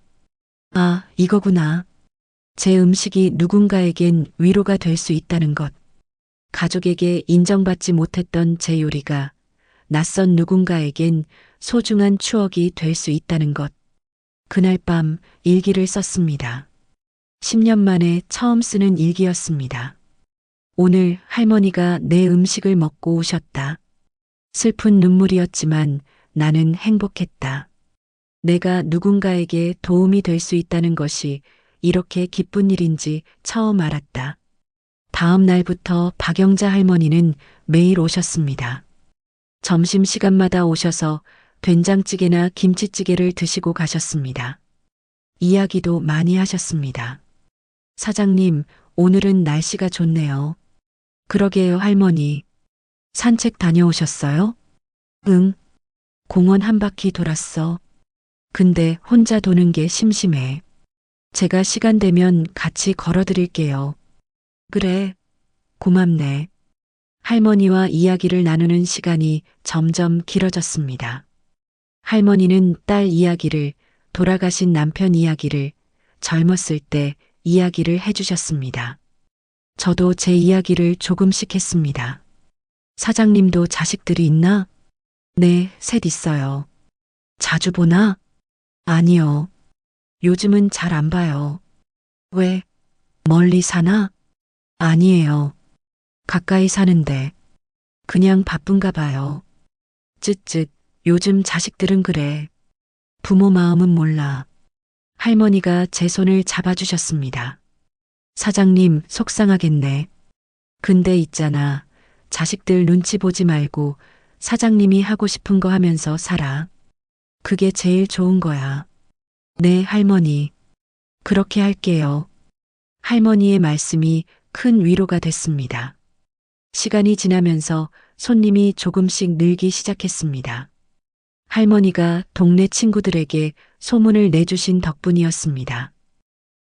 아, 이거구나. 제 음식이 누군가에겐 위로가 될 수 있다는 것. 가족에게 인정받지 못했던 제 요리가 낯선 누군가에겐 소중한 추억이 될 수 있다는 것. 그날 밤 일기를 썼습니다. 10년 만에 처음 쓰는 일기였습니다. 오늘 할머니가 내 음식을 먹고 오셨다. 슬픈 눈물이었지만 나는 행복했다. 내가 누군가에게 도움이 될 수 있다는 것이 이렇게 기쁜 일인지 처음 알았다. 다음 날부터 박영자 할머니는 매일 오셨습니다. 점심시간마다 오셔서 된장찌개나 김치찌개를 드시고 가셨습니다. 이야기도 많이 하셨습니다. 사장님, 오늘은 날씨가 좋네요. 그러게요, 할머니. 산책 다녀오셨어요? 응. 공원 한 바퀴 돌았어. 근데 혼자 도는 게 심심해. 제가 시간 되면 같이 걸어드릴게요. 그래. 고맙네. 할머니와 이야기를 나누는 시간이 점점 길어졌습니다. 할머니는 딸 이야기를, 돌아가신 남편 이야기를, 젊었을 때 이야기를 해주셨습니다. 저도 제 이야기를 조금씩 했습니다. 사장님도 자식들이 있나? 네, 셋 있어요. 자주 보나? 아니요. 요즘은 잘 안 봐요. 왜? 멀리 사나? 아니에요. 가까이 사는데. 그냥 바쁜가 봐요. 쯧쯧, 요즘 자식들은 그래. 부모 마음은 몰라. 할머니가 제 손을 잡아주셨습니다. 사장님, 속상하겠네. 근데 있잖아. 자식들 눈치 보지 말고 사장님이 하고 싶은 거 하면서 살아. 그게 제일 좋은 거야. 네, 할머니. 그렇게 할게요. 할머니의 말씀이 큰 위로가 됐습니다. 시간이 지나면서 손님이 조금씩 늘기 시작했습니다. 할머니가 동네 친구들에게 소문을 내주신 덕분이었습니다.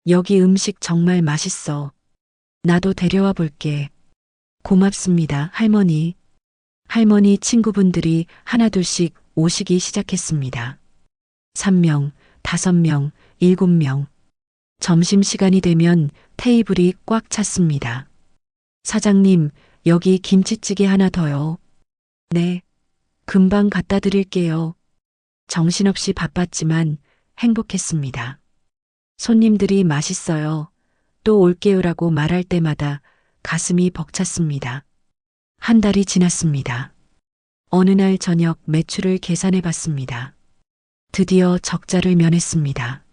여기 음식 정말 맛있어. 나도 데려와 볼게. 고맙습니다, 할머니. 할머니 친구분들이 하나둘씩 오시기 시작했습니다. 3명, 5명, 7명. 점심시간이 되면 테이블이 꽉 찼습니다. 사장님, 여기 김치찌개 하나 더요. 네, 금방 갖다 드릴게요. 정신없이 바빴지만 행복했습니다. 손님들이 맛있어요. 또 올게요라고 말할 때마다 가슴이 벅찼습니다. 한 달이 지났습니다. 어느 날 저녁 매출을 계산해 봤습니다. 드디어 적자를 면했습니다.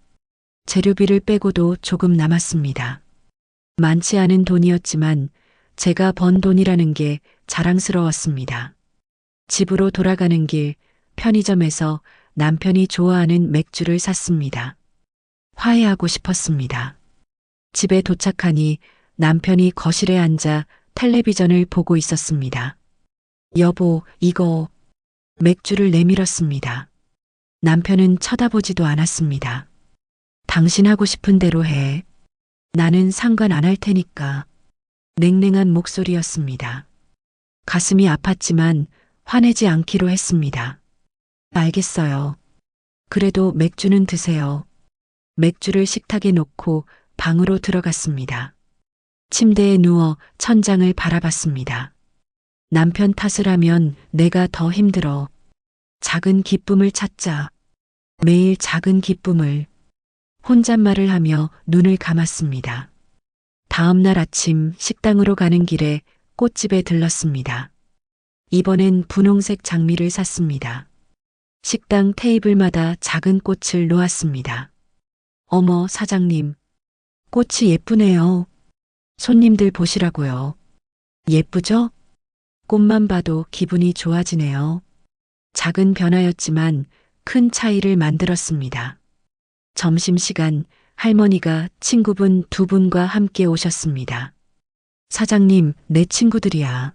재료비를 빼고도 조금 남았습니다. 많지 않은 돈이었지만 제가 번 돈이라는 게 자랑스러웠습니다. 집으로 돌아가는 길 편의점에서 남편이 좋아하는 맥주를 샀습니다. 화해하고 싶었습니다. 집에 도착하니 남편이 거실에 앉아 텔레비전을 보고 있었습니다. 여보, 이거. 맥주를 내밀었습니다. 남편은 쳐다보지도 않았습니다. 당신 하고 싶은 대로 해. 나는 상관 안 할 테니까. 냉랭한 목소리였습니다. 가슴이 아팠지만 화내지 않기로 했습니다. 알겠어요. 그래도 맥주는 드세요. 맥주를 식탁에 놓고 방으로 들어갔습니다. 침대에 누워 천장을 바라봤습니다. 남편 탓을 하면 내가 더 힘들어. 작은 기쁨을 찾자. 매일 작은 기쁨을. 혼잣말을 하며 눈을 감았습니다. 다음 날 아침 식당으로 가는 길에 꽃집에 들렀습니다. 이번엔 분홍색 장미를 샀습니다. 식당 테이블마다 작은 꽃을 놓았습니다. 어머, 사장님. 꽃이 예쁘네요. 손님들 보시라고요. 예쁘죠? 꽃만 봐도 기분이 좋아지네요. 작은 변화였지만 큰 차이를 만들었습니다. 점심시간 할머니가 친구분 2분과 함께 오셨습니다. 사장님, 내 친구들이야.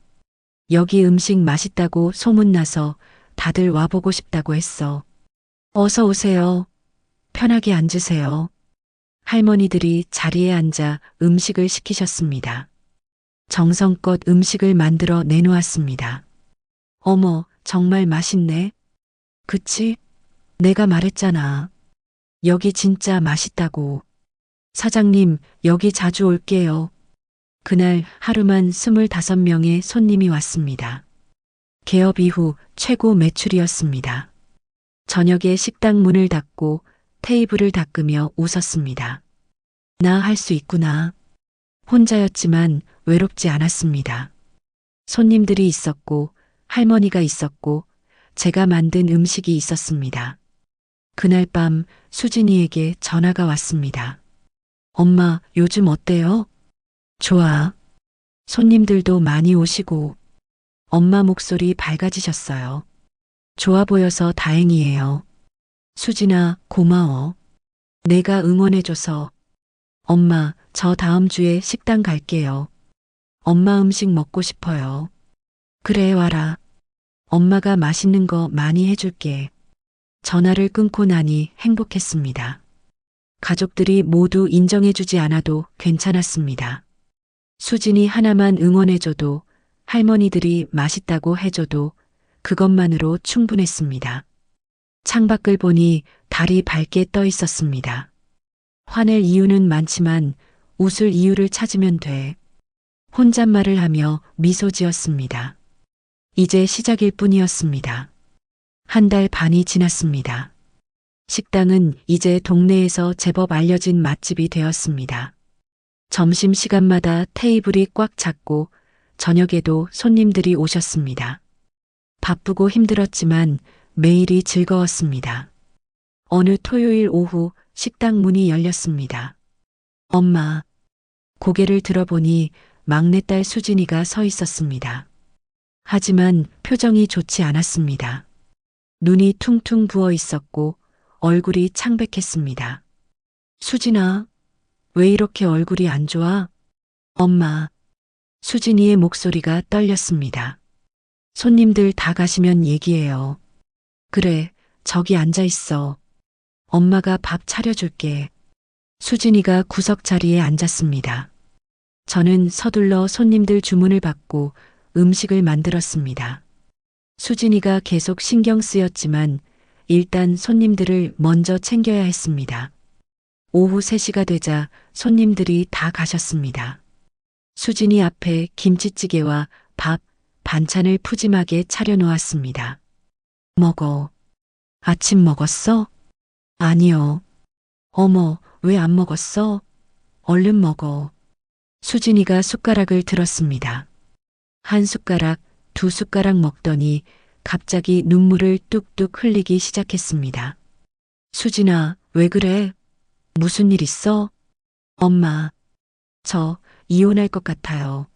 여기 음식 맛있다고 소문나서 다들 와보고 싶다고 했어. 어서 오세요. 편하게 앉으세요. 할머니들이 자리에 앉아 음식을 시키셨습니다. 정성껏 음식을 만들어 내놓았습니다. 어머, 정말 맛있네. 그치? 내가 말했잖아. 여기 진짜 맛있다고. 사장님, 여기 자주 올게요. 그날 하루만 25명의 손님이 왔습니다. 개업 이후 최고 매출이었습니다. 저녁에 식당 문을 닫고 테이블을 닦으며 웃었습니다. 나 할 수 있구나. 혼자였지만 외롭지 않았습니다. 손님들이 있었고 할머니가 있었고 제가 만든 음식이 있었습니다. 그날 밤 수진이에게 전화가 왔습니다. 엄마, 요즘 어때요? 좋아. 손님들도 많이 오시고 엄마 목소리 밝아지셨어요. 좋아 보여서 다행이에요. 수진아, 고마워. 내가 응원해줘서. 엄마, 저 다음 주에 식당 갈게요. 엄마 음식 먹고 싶어요. 그래, 와라. 엄마가 맛있는 거 많이 해줄게. 전화를 끊고 나니 행복했습니다. 가족들이 모두 인정해주지 않아도 괜찮았습니다. 수진이 하나만 응원해줘도 할머니들이 맛있다고 해줘도 그것만으로 충분했습니다. 창밖을 보니 달이 밝게 떠 있었습니다. 화낼 이유는 많지만 웃을 이유를 찾으면 돼. 혼잣말을 하며 미소 지었습니다. 이제 시작일 뿐이었습니다. 한 달 반이 지났습니다. 식당은 이제 동네에서 제법 알려진 맛집이 되었습니다. 점심시간마다 테이블이 꽉 찼고 저녁에도 손님들이 오셨습니다. 바쁘고 힘들었지만 매일이 즐거웠습니다. 어느 토요일 오후 식당 문이 열렸습니다. 엄마. 고개를 들어보니 막내딸 수진이가 서 있었습니다. 하지만 표정이 좋지 않았습니다. 눈이 퉁퉁 부어 있었고 얼굴이 창백했습니다. 수진아, 왜 이렇게 얼굴이 안 좋아? 엄마. 수진이의 목소리가 떨렸습니다. 손님들 다 가시면 얘기해요. 그래, 저기 앉아 있어. 엄마가 밥 차려줄게. 수진이가 구석 자리에 앉았습니다. 저는 서둘러 손님들 주문을 받고 음식을 만들었습니다. 수진이가 계속 신경 쓰였지만 일단 손님들을 먼저 챙겨야 했습니다. 오후 3시가 되자 손님들이 다 가셨습니다. 수진이 앞에 김치찌개와 밥, 반찬을 푸짐하게 차려놓았습니다. 먹어. 아침 먹었어? 아니요. 어머, 왜 안 먹었어? 얼른 먹어. 수진이가 숟가락을 들었습니다. 한 숟가락, 2숟가락 먹더니 갑자기 눈물을 뚝뚝 흘리기 시작했습니다. 수진아, 왜 그래? 무슨 일 있어? 엄마, 저 이혼할 것 같아요.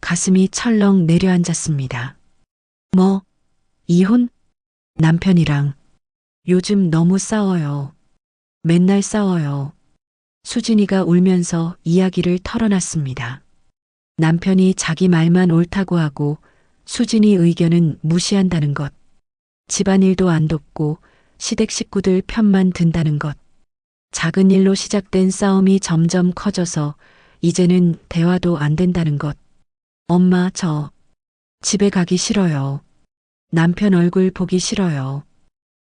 가슴이 철렁 내려앉았습니다. 뭐? 이혼? 남편이랑. 요즘 너무 싸워요. 맨날 싸워요. 수진이가 울면서 이야기를 털어놨습니다. 남편이 자기 말만 옳다고 하고 수진이 의견은 무시한다는 것. 집안일도 안 돕고 시댁 식구들 편만 든다는 것. 작은 일로 시작된 싸움이 점점 커져서 이제는 대화도 안 된다는 것. 엄마, 저 집에 가기 싫어요. 남편 얼굴 보기 싫어요.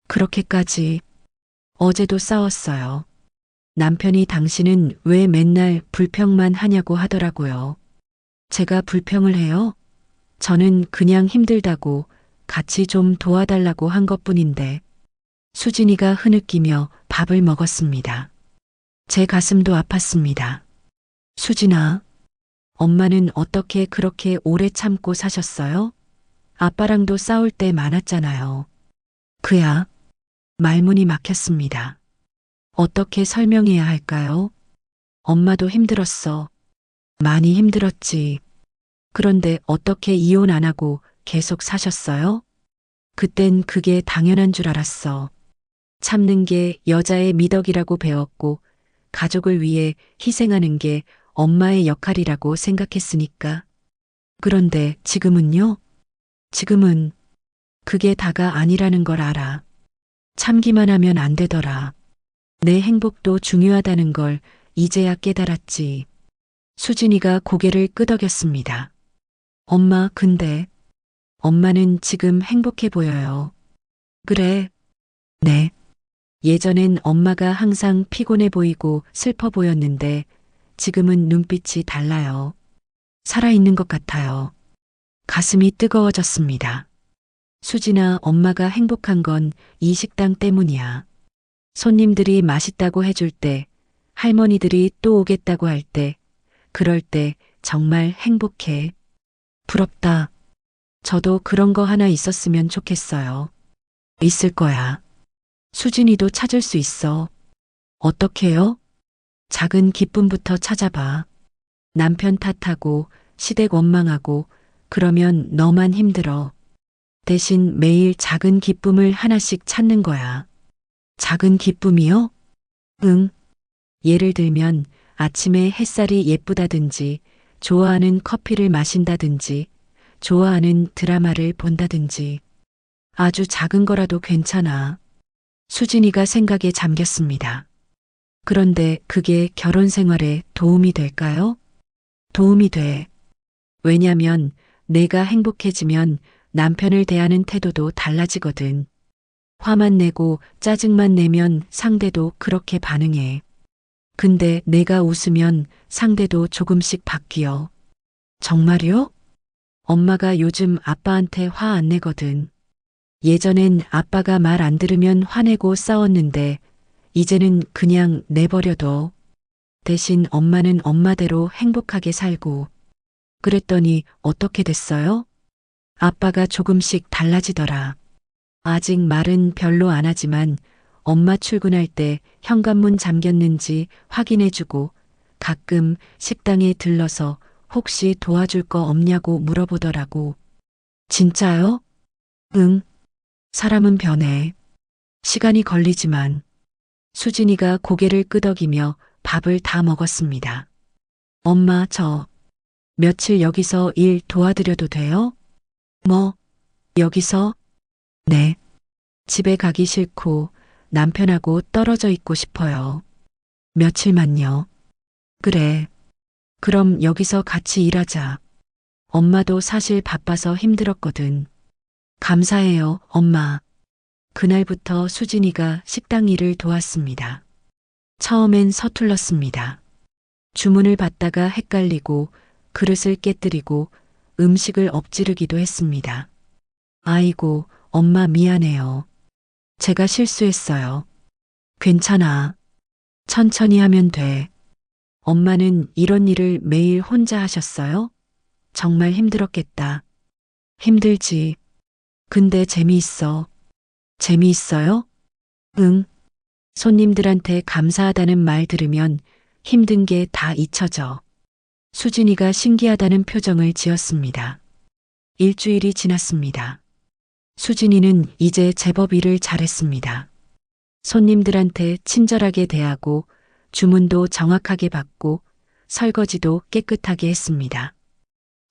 그렇게까지. 어제도 싸웠어요. 남편이 당신은 왜 맨날 불평만 하냐고 하더라고요. 제가 불평을 해요? 저는 그냥 힘들다고 같이 좀 도와달라고 한 것뿐인데. 수진이가 흐느끼며 밥을 먹었습니다. 제 가슴도 아팠습니다. 수진아, 엄마는 어떻게 그렇게 오래 참고 사셨어요? 아빠랑도 싸울 때 많았잖아요. 그야. 말문이 막혔습니다. 어떻게 설명해야 할까요? 엄마도 힘들었어. 많이 힘들었지. 그런데 어떻게 이혼 안 하고 계속 사셨어요? 그땐 그게 당연한 줄 알았어. 참는 게 여자의 미덕이라고 배웠고 가족을 위해 희생하는 게 엄마의 역할이라고 생각했으니까. 그런데 지금은요? 지금은 그게 다가 아니라는 걸 알아. 참기만 하면 안 되더라. 내 행복도 중요하다는 걸 이제야 깨달았지. 수진이가 고개를 끄덕였습니다. 엄마, 근데 엄마는 지금 행복해 보여요. 그래. 네. 예전엔 엄마가 항상 피곤해 보이고 슬퍼 보였는데 지금은 눈빛이 달라요. 살아있는 것 같아요. 가슴이 뜨거워졌습니다. 수진아, 엄마가 행복한 건 이 식당 때문이야. 손님들이 맛있다고 해줄 때, 할머니들이 또 오겠다고 할 때, 그럴 때 정말 행복해. 부럽다. 저도 그런 거 하나 있었으면 좋겠어요. 있을 거야. 수진이도 찾을 수 있어. 어떻게요? 작은 기쁨부터 찾아봐. 남편 탓하고 시댁 원망하고 그러면 너만 힘들어. 대신 매일 작은 기쁨을 하나씩 찾는 거야. 작은 기쁨이요? 응. 예를 들면 아침에 햇살이 예쁘다든지, 좋아하는 커피를 마신다든지, 좋아하는 드라마를 본다든지. 아주 작은 거라도 괜찮아. 수진이가 생각에 잠겼습니다. 그런데 그게 결혼 생활에 도움이 될까요? 도움이 돼. 왜냐면 내가 행복해지면 남편을 대하는 태도도 달라지거든. 화만 내고 짜증만 내면 상대도 그렇게 반응해. 근데 내가 웃으면 상대도 조금씩 바뀌어. 정말요? 엄마가 요즘 아빠한테 화 안 내거든. 예전엔 아빠가 말 안 들으면 화내고 싸웠는데 이제는 그냥 내버려둬. 대신 엄마는 엄마대로 행복하게 살고. 그랬더니 어떻게 됐어요? 아빠가 조금씩 달라지더라. 아직 말은 별로 안 하지만 엄마 출근할 때 현관문 잠겼는지 확인해주고 가끔 식당에 들러서 혹시 도와줄 거 없냐고 물어보더라고. 진짜요? 응. 사람은 변해. 시간이 걸리지만 수진이가 고개를 끄덕이며 밥을 다 먹었습니다. 엄마, 저 며칠 여기서 일 도와드려도 돼요? 뭐, 여기서? 네. 집에 가기 싫고 남편하고 떨어져 있고 싶어요. 며칠만요. 그래. 그럼 여기서 같이 일하자. 엄마도 사실 바빠서 힘들었거든. 감사해요, 엄마. 그날부터 수진이가 식당 일을 도왔습니다. 처음엔 서툴렀습니다. 주문을 받다가 헷갈리고 그릇을 깨뜨리고 음식을 엎지르기도 했습니다. 아이고, 엄마 미안해요. 제가 실수했어요. 괜찮아. 천천히 하면 돼. 엄마는 이런 일을 매일 혼자 하셨어요? 정말 힘들었겠다. 힘들지. 근데 재미있어. 재미있어요? 응. 손님들한테 감사하다는 말 들으면 힘든 게 다 잊혀져. 수진이가 신기하다는 표정을 지었습니다. 일주일이 지났습니다. 수진이는 이제 제법 일을 잘했습니다. 손님들한테 친절하게 대하고 주문도 정확하게 받고 설거지도 깨끗하게 했습니다.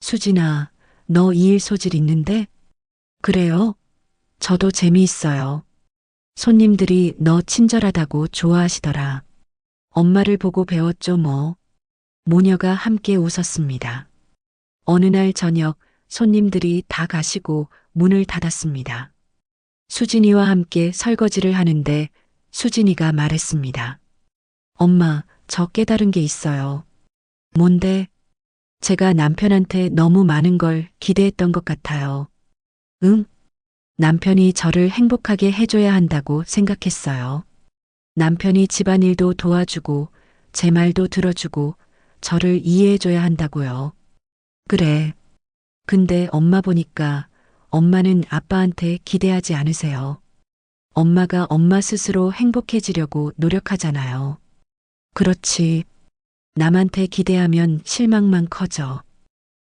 수진아, 너 이 일 소질 있는데? 그래요? 저도 재미있어요. 손님들이 너 친절하다고 좋아하시더라. 엄마를 보고 배웠죠 뭐. 모녀가 함께 웃었습니다. 어느 날 저녁 손님들이 다 가시고 문을 닫았습니다. 수진이와 함께 설거지를 하는데 수진이가 말했습니다. 엄마, 저 깨달은 게 있어요. 뭔데? 제가 남편한테 너무 많은 걸 기대했던 것 같아요. 응? 남편이 저를 행복하게 해줘야 한다고 생각했어요. 남편이 집안일도 도와주고 제 말도 들어주고 저를 이해해줘야 한다고요. 그래. 근데 엄마 보니까 엄마는 아빠한테 기대하지 않으세요. 엄마가 엄마 스스로 행복해지려고 노력하잖아요. 그렇지. 남한테 기대하면 실망만 커져.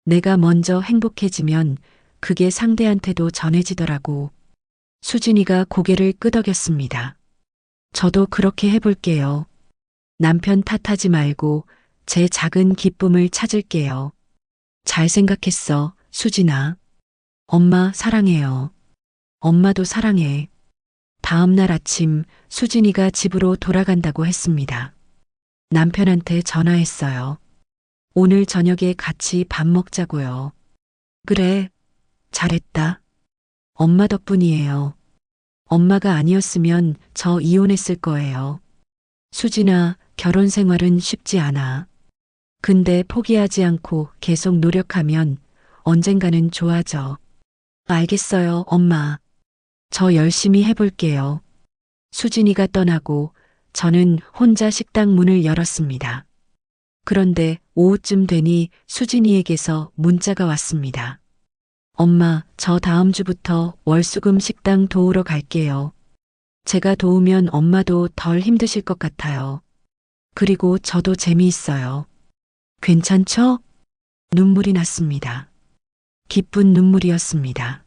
내가 먼저 행복해지면 그게 상대한테도 전해지더라고. 수진이가 고개를 끄덕였습니다. 저도 그렇게 해볼게요. 남편 탓하지 말고 제 작은 기쁨을 찾을게요. 잘 생각했어, 수진아. 엄마 사랑해요. 엄마도 사랑해. 다음 날 아침 수진이가 집으로 돌아간다고 했습니다. 남편한테 전화했어요. 오늘 저녁에 같이 밥 먹자고요. 그래, 잘했다. 엄마 덕분이에요. 엄마가 아니었으면 저 이혼했을 거예요. 수진아, 결혼 생활은 쉽지 않아. 근데 포기하지 않고 계속 노력하면 언젠가는 좋아져. 알겠어요, 엄마. 저 열심히 해볼게요. 수진이가 떠나고 저는 혼자 식당 문을 열었습니다. 그런데 오후쯤 되니 수진이에게서 문자가 왔습니다. 엄마, 저 다음 주부터 월수금 식당 도우러 갈게요. 제가 도우면 엄마도 덜 힘드실 것 같아요. 그리고 저도 재미있어요. 괜찮죠? 눈물이 났습니다. 기쁜 눈물이었습니다.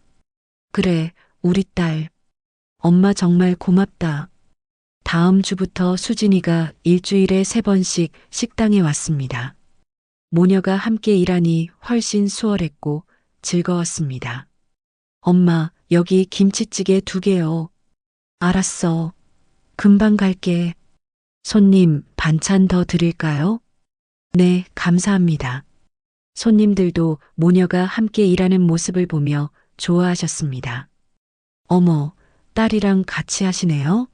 그래, 우리 딸. 엄마 정말 고맙다. 다음 주부터 수진이가 일주일에 3번씩 식당에 왔습니다. 모녀가 함께 일하니 훨씬 수월했고 즐거웠습니다. 엄마, 여기 김치찌개 2개요. 알았어. 금방 갈게. 손님, 반찬 더 드릴까요? 네, 감사합니다. 손님들도 모녀가 함께 일하는 모습을 보며 좋아하셨습니다. 어머, 딸이랑 같이 하시네요?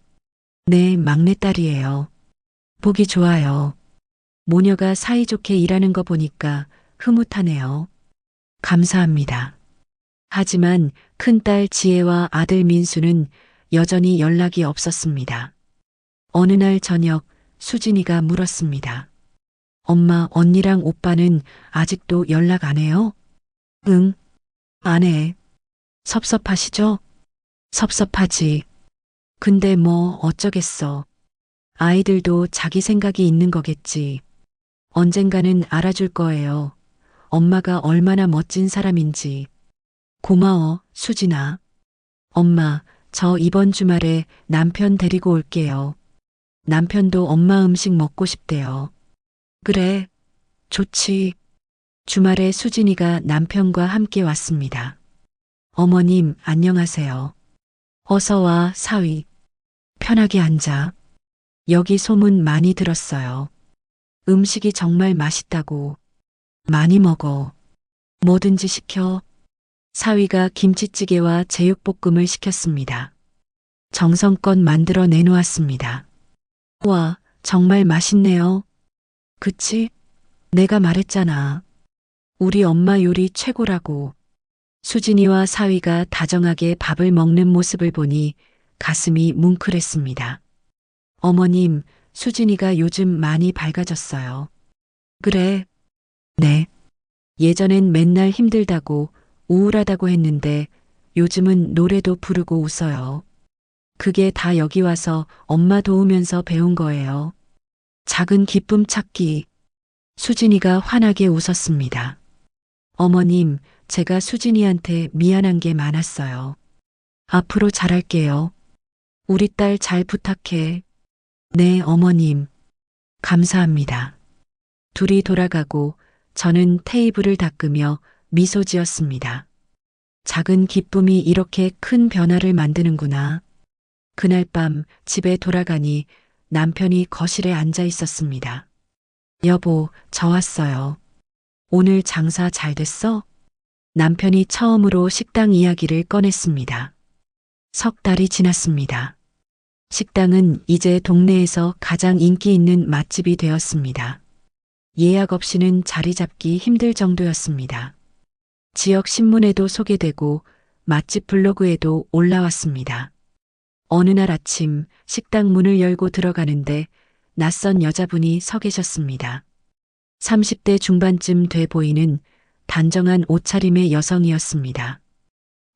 네, 막내딸이에요. 보기 좋아요. 모녀가 사이좋게 일하는 거 보니까 흐뭇하네요. 감사합니다. 하지만 큰딸 지혜와 아들 민수는 여전히 연락이 없었습니다. 어느 날 저녁 수진이가 물었습니다. 엄마, 언니랑 오빠는 아직도 연락 안 해요? 응, 안 해. 섭섭하시죠? 섭섭하지. 근데 뭐 어쩌겠어. 아이들도 자기 생각이 있는 거겠지. 언젠가는 알아줄 거예요. 엄마가 얼마나 멋진 사람인지. 고마워, 수진아. 엄마, 저 이번 주말에 남편 데리고 올게요. 남편도 엄마 음식 먹고 싶대요. 그래, 좋지. 주말에 수진이가 남편과 함께 왔습니다. 어머님, 안녕하세요. 어서 와, 사위. 편하게 앉아. 여기 소문 많이 들었어요. 음식이 정말 맛있다고. 많이 먹어. 뭐든지 시켜. 사위가 김치찌개와 제육볶음을 시켰습니다. 정성껏 만들어 내놓았습니다. 와, 정말 맛있네요. 그치? 내가 말했잖아. 우리 엄마 요리 최고라고. 수진이와 사위가 다정하게 밥을 먹는 모습을 보니 가슴이 뭉클했습니다. 어머님, 수진이가 요즘 많이 밝아졌어요. 그래. 네. 예전엔 맨날 힘들다고 우울하다고 했는데 요즘은 노래도 부르고 웃어요. 그게 다 여기 와서 엄마 도우면서 배운 거예요. 작은 기쁨 찾기. 수진이가 환하게 웃었습니다. 어머님, 제가 수진이한테 미안한 게 많았어요. 앞으로 잘할게요. 우리 딸 잘 부탁해. 네, 어머님. 감사합니다. 둘이 돌아가고 저는 테이블을 닦으며 미소 지었습니다. 작은 기쁨이 이렇게 큰 변화를 만드는구나. 그날 밤 집에 돌아가니 남편이 거실에 앉아 있었습니다. 여보, 저 왔어요. 오늘 장사 잘 됐어? 남편이 처음으로 식당 이야기를 꺼냈습니다. 석 달이 지났습니다. 식당은 이제 동네에서 가장 인기 있는 맛집이 되었습니다. 예약 없이는 자리 잡기 힘들 정도였습니다. 지역 신문에도 소개되고 맛집 블로그에도 올라왔습니다. 어느 날 아침 식당 문을 열고 들어가는데 낯선 여자분이 서 계셨습니다. 30대 중반쯤 돼 보이는 단정한 옷차림의 여성이었습니다.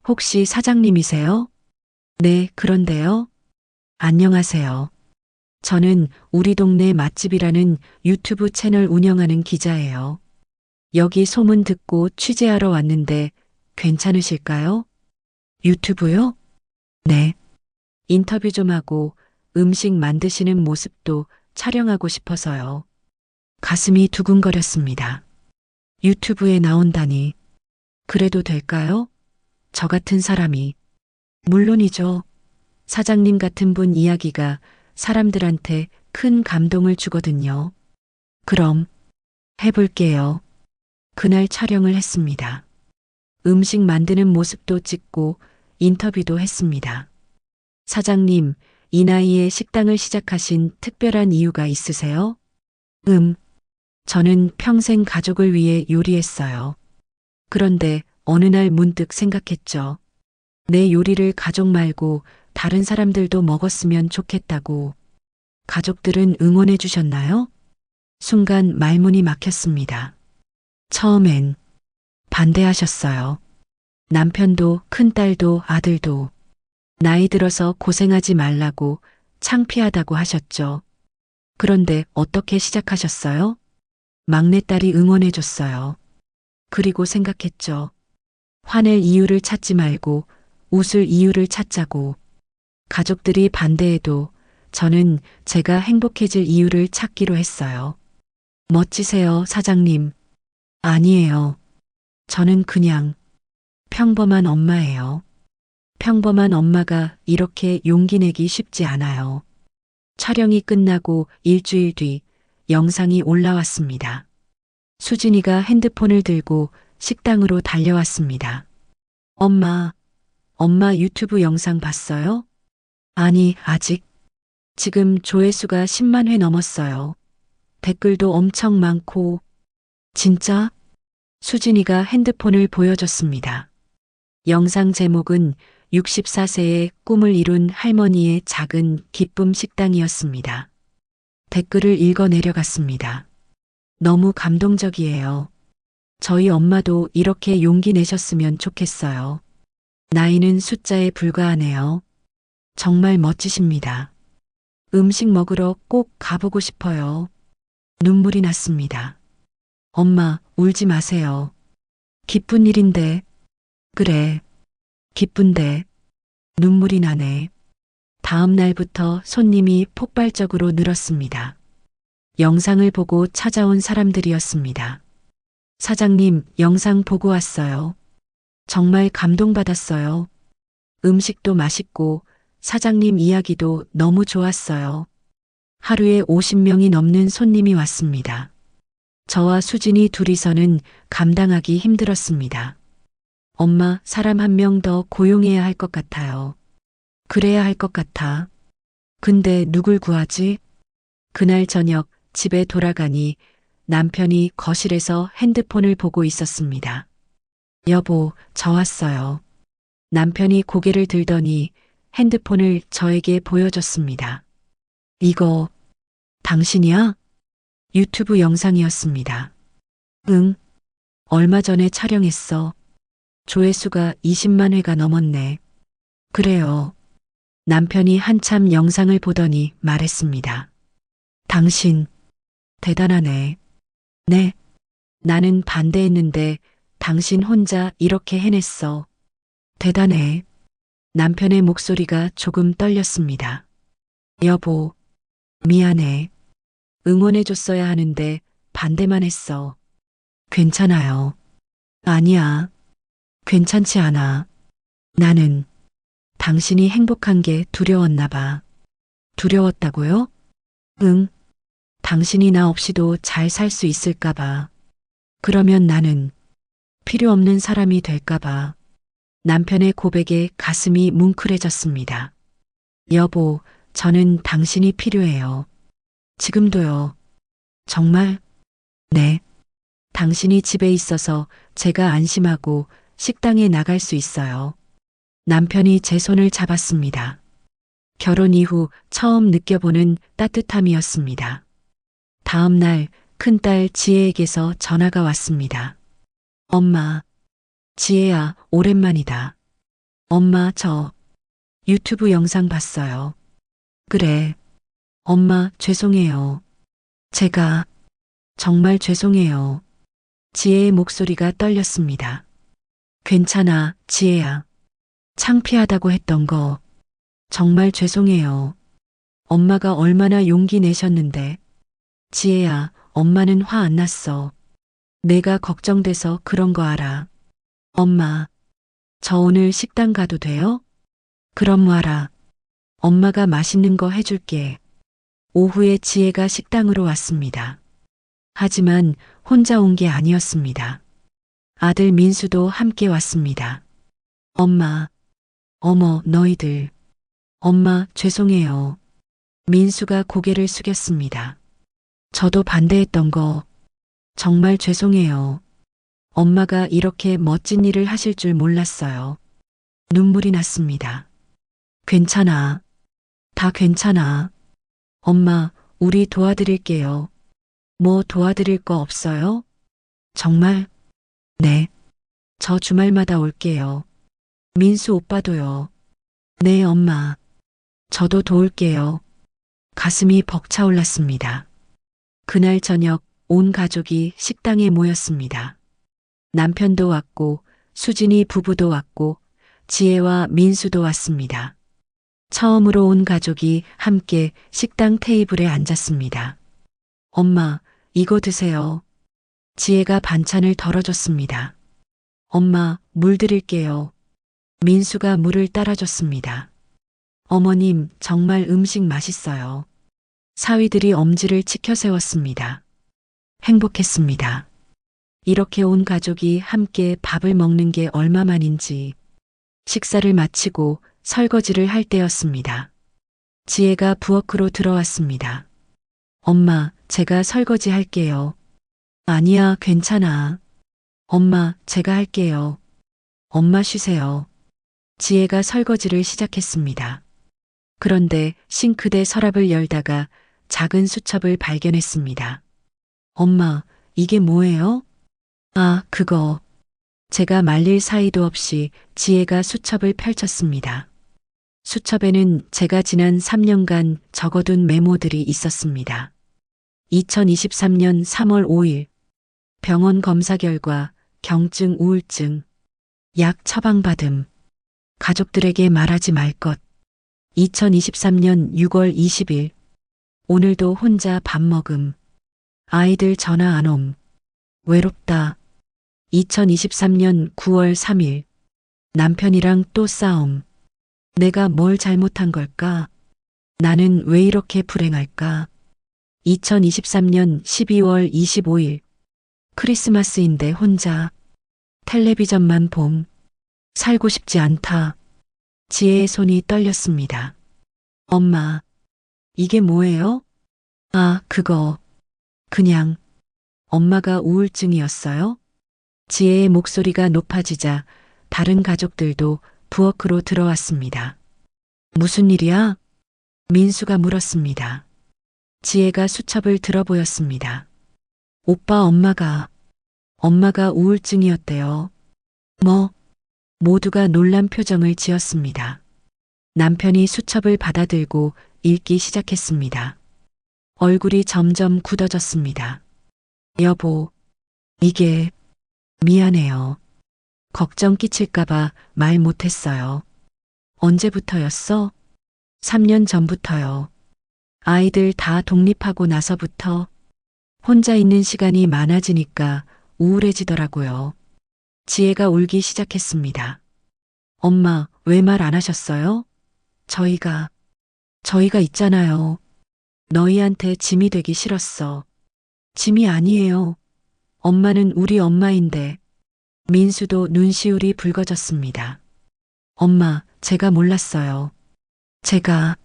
혹시 사장님이세요? 네, 그런데요. 안녕하세요. 저는 우리 동네 맛집이라는 유튜브 채널 운영하는 기자예요. 여기 소문 듣고 취재하러 왔는데 괜찮으실까요? 유튜브요? 네. 인터뷰 좀 하고 음식 만드시는 모습도 촬영하고 싶어서요. 가슴이 두근거렸습니다. 유튜브에 나온다니. 그래도 될까요? 저 같은 사람이. 물론이죠. 사장님 같은 분 이야기가 사람들한테 큰 감동을 주거든요. 그럼 해볼게요. 그날 촬영을 했습니다. 음식 만드는 모습도 찍고 인터뷰도 했습니다. 사장님, 이 나이에 식당을 시작하신 특별한 이유가 있으세요? 저는 평생 가족을 위해 요리했어요. 그런데 어느 날 문득 생각했죠. 내 요리를 가족 말고 다른 사람들도 먹었으면 좋겠다고. 가족들은 응원해 주셨나요? 순간 말문이 막혔습니다. 처음엔 반대하셨어요. 남편도 큰딸도 아들도 나이 들어서 고생하지 말라고 창피하다고 하셨죠. 그런데 어떻게 시작하셨어요? 막내딸이 응원해 줬어요. 그리고 생각했죠. 화낼 이유를 찾지 말고 웃을 이유를 찾자고. 가족들이 반대해도 저는 제가 행복해질 이유를 찾기로 했어요. 멋지세요, 사장님. 아니에요. 저는 그냥 평범한 엄마예요. 평범한 엄마가 이렇게 용기 내기 쉽지 않아요. 촬영이 끝나고 일주일 뒤 영상이 올라왔습니다. 수진이가 핸드폰을 들고 식당으로 달려왔습니다. 엄마 유튜브 영상 봤어요? 아니, 아직. 지금 조회수가 10만 회 넘었어요. 댓글도 엄청 많고. 진짜? 수진이가 핸드폰을 보여줬습니다. 영상 제목은 64세의 꿈을 이룬 할머니의 작은 기쁨 식당이었습니다. 댓글을 읽어 내려갔습니다. 너무 감동적이에요. 저희 엄마도 이렇게 용기 내셨으면 좋겠어요. 나이는 숫자에 불과하네요. 정말 멋지십니다. 음식 먹으러 꼭 가보고 싶어요. 눈물이 났습니다. 엄마, 울지 마세요. 기쁜 일인데. 그래. 기쁜데. 눈물이 나네. 다음 날부터 손님이 폭발적으로 늘었습니다. 영상을 보고 찾아온 사람들이었습니다. 사장님, 영상 보고 왔어요. 정말 감동받았어요. 음식도 맛있고 사장님 이야기도 너무 좋았어요. 하루에 50명이 넘는 손님이 왔습니다. 저와 수진이 둘이서는 감당하기 힘들었습니다. 엄마, 사람 한 명 더 고용해야 할 것 같아요. 그래야 할 것 같아. 근데 누굴 구하지? 그날 저녁 집에 돌아가니 남편이 거실에서 핸드폰을 보고 있었습니다. 여보, 저 왔어요. 남편이 고개를 들더니 핸드폰을 저에게 보여줬습니다. 이거 당신이야? 유튜브 영상이었습니다. 응, 얼마 전에 촬영했어. 조회수가 20만 회가 넘었네. 그래요. 남편이 한참 영상을 보더니 말했습니다. 당신, 대단하네. 네. 나는 반대했는데 당신 혼자 이렇게 해냈어. 대단해. 남편의 목소리가 조금 떨렸습니다. 여보, 미안해. 응원해줬어야 하는데 반대만 했어. 괜찮아요. 아니야. 괜찮지 않아. 나는 당신이 행복한 게 두려웠나 봐. 두려웠다고요? 응. 당신이 나 없이도 잘 살 수 있을까 봐. 그러면 나는 필요 없는 사람이 될까 봐. 남편의 고백에 가슴이 뭉클해졌습니다. 여보, 저는 당신이 필요해요. 지금도요. 정말? 네. 당신이 집에 있어서 제가 안심하고 식당에 나갈 수 있어요. 남편이 제 손을 잡았습니다. 결혼 이후 처음 느껴보는 따뜻함이었습니다. 다음 날 큰딸 지혜에게서 전화가 왔습니다. 엄마, 지혜야, 오랜만이다. 엄마, 저 유튜브 영상 봤어요. 그래. 엄마, 죄송해요. 제가 정말 죄송해요. 지혜의 목소리가 떨렸습니다. 괜찮아, 지혜야. 창피하다고 했던 거 정말 죄송해요. 엄마가 얼마나 용기 내셨는데. 지혜야, 엄마는 화 안 났어. 내가 걱정돼서 그런 거 알아. 엄마, 저 오늘 식당 가도 돼요? 그럼 와라. 엄마가 맛있는 거 해줄게. 오후에 지혜가 식당으로 왔습니다. 하지만 혼자 온 게 아니었습니다. 아들 민수도 함께 왔습니다. 엄마, 어머, 너희들. 엄마, 죄송해요. 민수가 고개를 숙였습니다. 저도 반대했던 거 정말 죄송해요. 엄마가 이렇게 멋진 일을 하실 줄 몰랐어요. 눈물이 났습니다. 괜찮아. 다 괜찮아. 엄마, 우리 도와드릴게요. 뭐 도와드릴 거 없어요? 정말? 네. 저 주말마다 올게요. 민수 오빠도요. 네, 엄마. 저도 도울게요. 가슴이 벅차올랐습니다. 그날 저녁 온 가족이 식당에 모였습니다. 남편도 왔고 수진이 부부도 왔고 지혜와 민수도 왔습니다. 처음으로 온 가족이 함께 식당 테이블에 앉았습니다. 엄마, 이거 드세요. 지혜가 반찬을 덜어줬습니다. 엄마, 물 드릴게요. 민수가 물을 따라줬습니다. 어머님, 정말 음식 맛있어요. 사위들이 엄지를 치켜 세웠습니다. 행복했습니다. 이렇게 온 가족이 함께 밥을 먹는 게 얼마만인지. 식사를 마치고 설거지를 할 때였습니다. 지혜가 부엌으로 들어왔습니다. 엄마, 제가 설거지 할게요. 아니야, 괜찮아. 엄마, 제가 할게요. 엄마 쉬세요. 지혜가 설거지를 시작했습니다. 그런데 싱크대 서랍을 열다가 작은 수첩을 발견했습니다. 엄마, 이게 뭐예요? 아, 그거. 제가 말릴 사이도 없이 지혜가 수첩을 펼쳤습니다. 수첩에는 제가 지난 3년간 적어둔 메모들이 있었습니다. 2023년 3월 5일 병원 검사 결과 경증 우울증 약 처방받음 가족들에게 말하지 말 것 2023년 6월 20일 오늘도 혼자 밥 먹음 아이들 전화 안 옴 외롭다 2023년 9월 3일 남편이랑 또 싸움 내가 뭘 잘못한 걸까? 나는 왜 이렇게 불행할까? 2023년 12월 25일 크리스마스인데 혼자 텔레비전만 봄 살고 싶지 않다. 지혜의 손이 떨렸습니다. 엄마, 이게 뭐예요? 아, 그거. 그냥 엄마가 우울증이었어요? 지혜의 목소리가 높아지자 다른 가족들도 부엌으로 들어왔습니다. 무슨 일이야? 민수가 물었습니다. 지혜가 수첩을 들어보였습니다. 오빠 엄마가 우울증이었대요. 뭐? 모두가 놀란 표정을 지었습니다. 남편이 수첩을 받아들고 읽기 시작했습니다. 얼굴이 점점 굳어졌습니다. 여보, 이게 미안해요. 걱정 끼칠까봐 말 못했어요. 언제부터였어? 3년 전부터요. 아이들 다 독립하고 나서부터 혼자 있는 시간이 많아지니까 우울해지더라고요. 지혜가 울기 시작했습니다. 엄마, 왜 말 안 하셨어요? 저희가 있잖아요. 너희한테 짐이 되기 싫었어. 짐이 아니에요. 엄마는 우리 엄마인데. 민수도 눈시울이 붉어졌습니다. 엄마, 제가 몰랐어요. 제가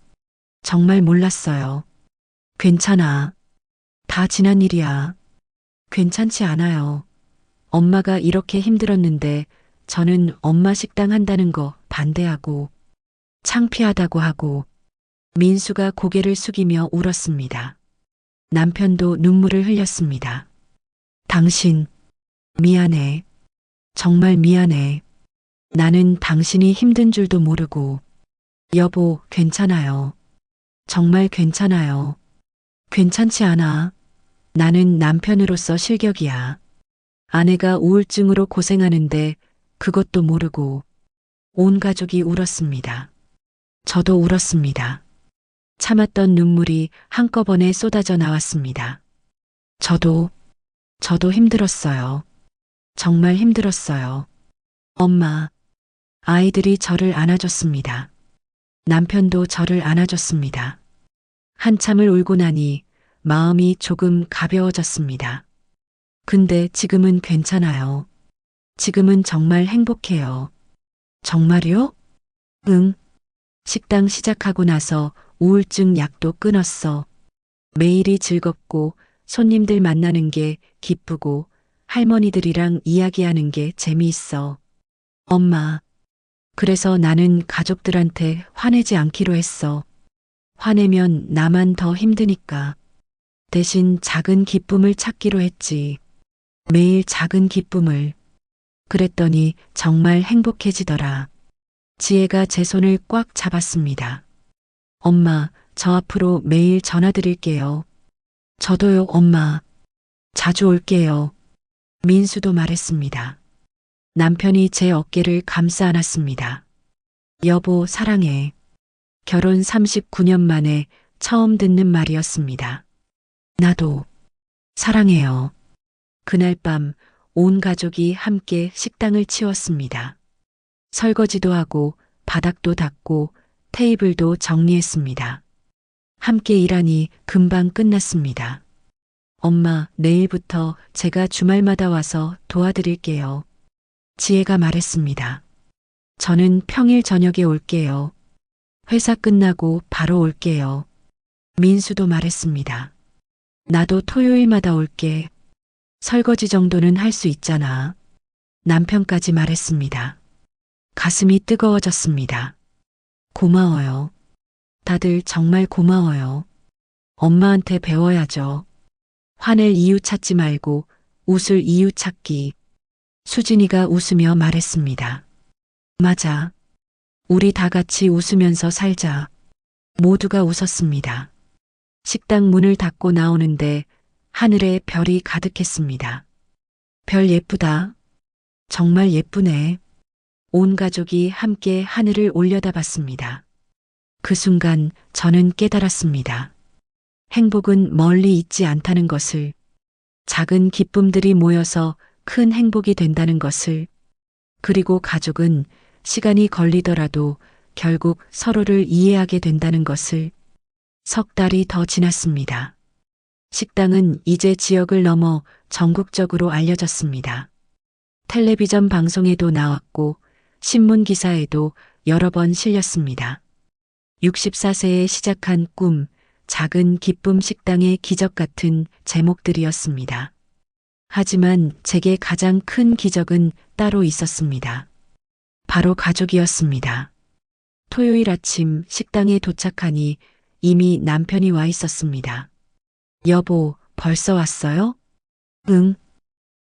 정말 몰랐어요. 괜찮아. 다 지난 일이야. 괜찮지 않아요. 엄마가 이렇게 힘들었는데 저는 엄마 식당 한다는 거 반대하고 창피하다고 하고 민수가 고개를 숙이며 울었습니다. 남편도 눈물을 흘렸습니다. 당신, 미안해. 정말 미안해. 나는 당신이 힘든 줄도 모르고. 여보, 괜찮아요. 정말 괜찮아요. 괜찮지 않아. 나는 남편으로서 실격이야. 아내가 우울증으로 고생하는데 그것도 모르고 온 가족이 울었습니다. 저도 울었습니다. 참았던 눈물이 한꺼번에 쏟아져 나왔습니다. 저도 힘들었어요. 정말 힘들었어요. 엄마, 아이들이 저를 안아줬습니다. 남편도 저를 안아줬습니다. 한참을 울고 나니 마음이 조금 가벼워졌습니다. 근데 지금은 괜찮아요. 지금은 정말 행복해요. 정말요? 응. 식당 시작하고 나서 우울증 약도 끊었어. 매일이 즐겁고 손님들 만나는 게 기쁘고 할머니들이랑 이야기하는 게 재미있어. 엄마, 그래서 나는 가족들한테 화내지 않기로 했어. 화내면 나만 더 힘드니까. 대신 작은 기쁨을 찾기로 했지. 매일 작은 기쁨을. 그랬더니 정말 행복해지더라. 지혜가 제 손을 꽉 잡았습니다. 엄마, 저 앞으로 매일 전화드릴게요. 저도요, 엄마. 자주 올게요. 민수도 말했습니다. 남편이 제 어깨를 감싸 안았습니다. 여보, 사랑해. 결혼 39년 만에 처음 듣는 말이었습니다. 나도 사랑해요. 그날 밤 온 가족이 함께 식당을 치웠습니다. 설거지도 하고 바닥도 닦고 테이블도 정리했습니다. 함께 일하니 금방 끝났습니다. 엄마, 내일부터 제가 주말마다 와서 도와드릴게요. 지혜가 말했습니다. 저는 평일 저녁에 올게요. 회사 끝나고 바로 올게요. 민수도 말했습니다. 나도 토요일마다 올게. 설거지 정도는 할 수 있잖아. 남편까지 말했습니다. 가슴이 뜨거워졌습니다. 고마워요. 다들 정말 고마워요. 엄마한테 배워야죠. 화낼 이유 찾지 말고 웃을 이유 찾기. 수진이가 웃으며 말했습니다. 맞아. 우리 다 같이 웃으면서 살자. 모두가 웃었습니다. 식당 문을 닫고 나오는데 하늘에 별이 가득했습니다. 별 예쁘다. 정말 예쁘네. 온 가족이 함께 하늘을 올려다봤습니다. 그 순간 저는 깨달았습니다. 행복은 멀리 있지 않다는 것을, 작은 기쁨들이 모여서 큰 행복이 된다는 것을, 그리고 가족은 시간이 걸리더라도 결국 서로를 이해하게 된다는 것을. 석 달이 더 지났습니다. 식당은 이제 지역을 넘어 전국적으로 알려졌습니다. 텔레비전 방송에도 나왔고 신문 기사에도 여러 번 실렸습니다. 64세에 시작한 꿈, 작은 기쁨 식당의 기적 같은 제목들이었습니다. 하지만 제게 가장 큰 기적은 따로 있었습니다. 바로 가족이었습니다. 토요일 아침 식당에 도착하니 이미 남편이 와 있었습니다. 여보, 벌써 왔어요? 응.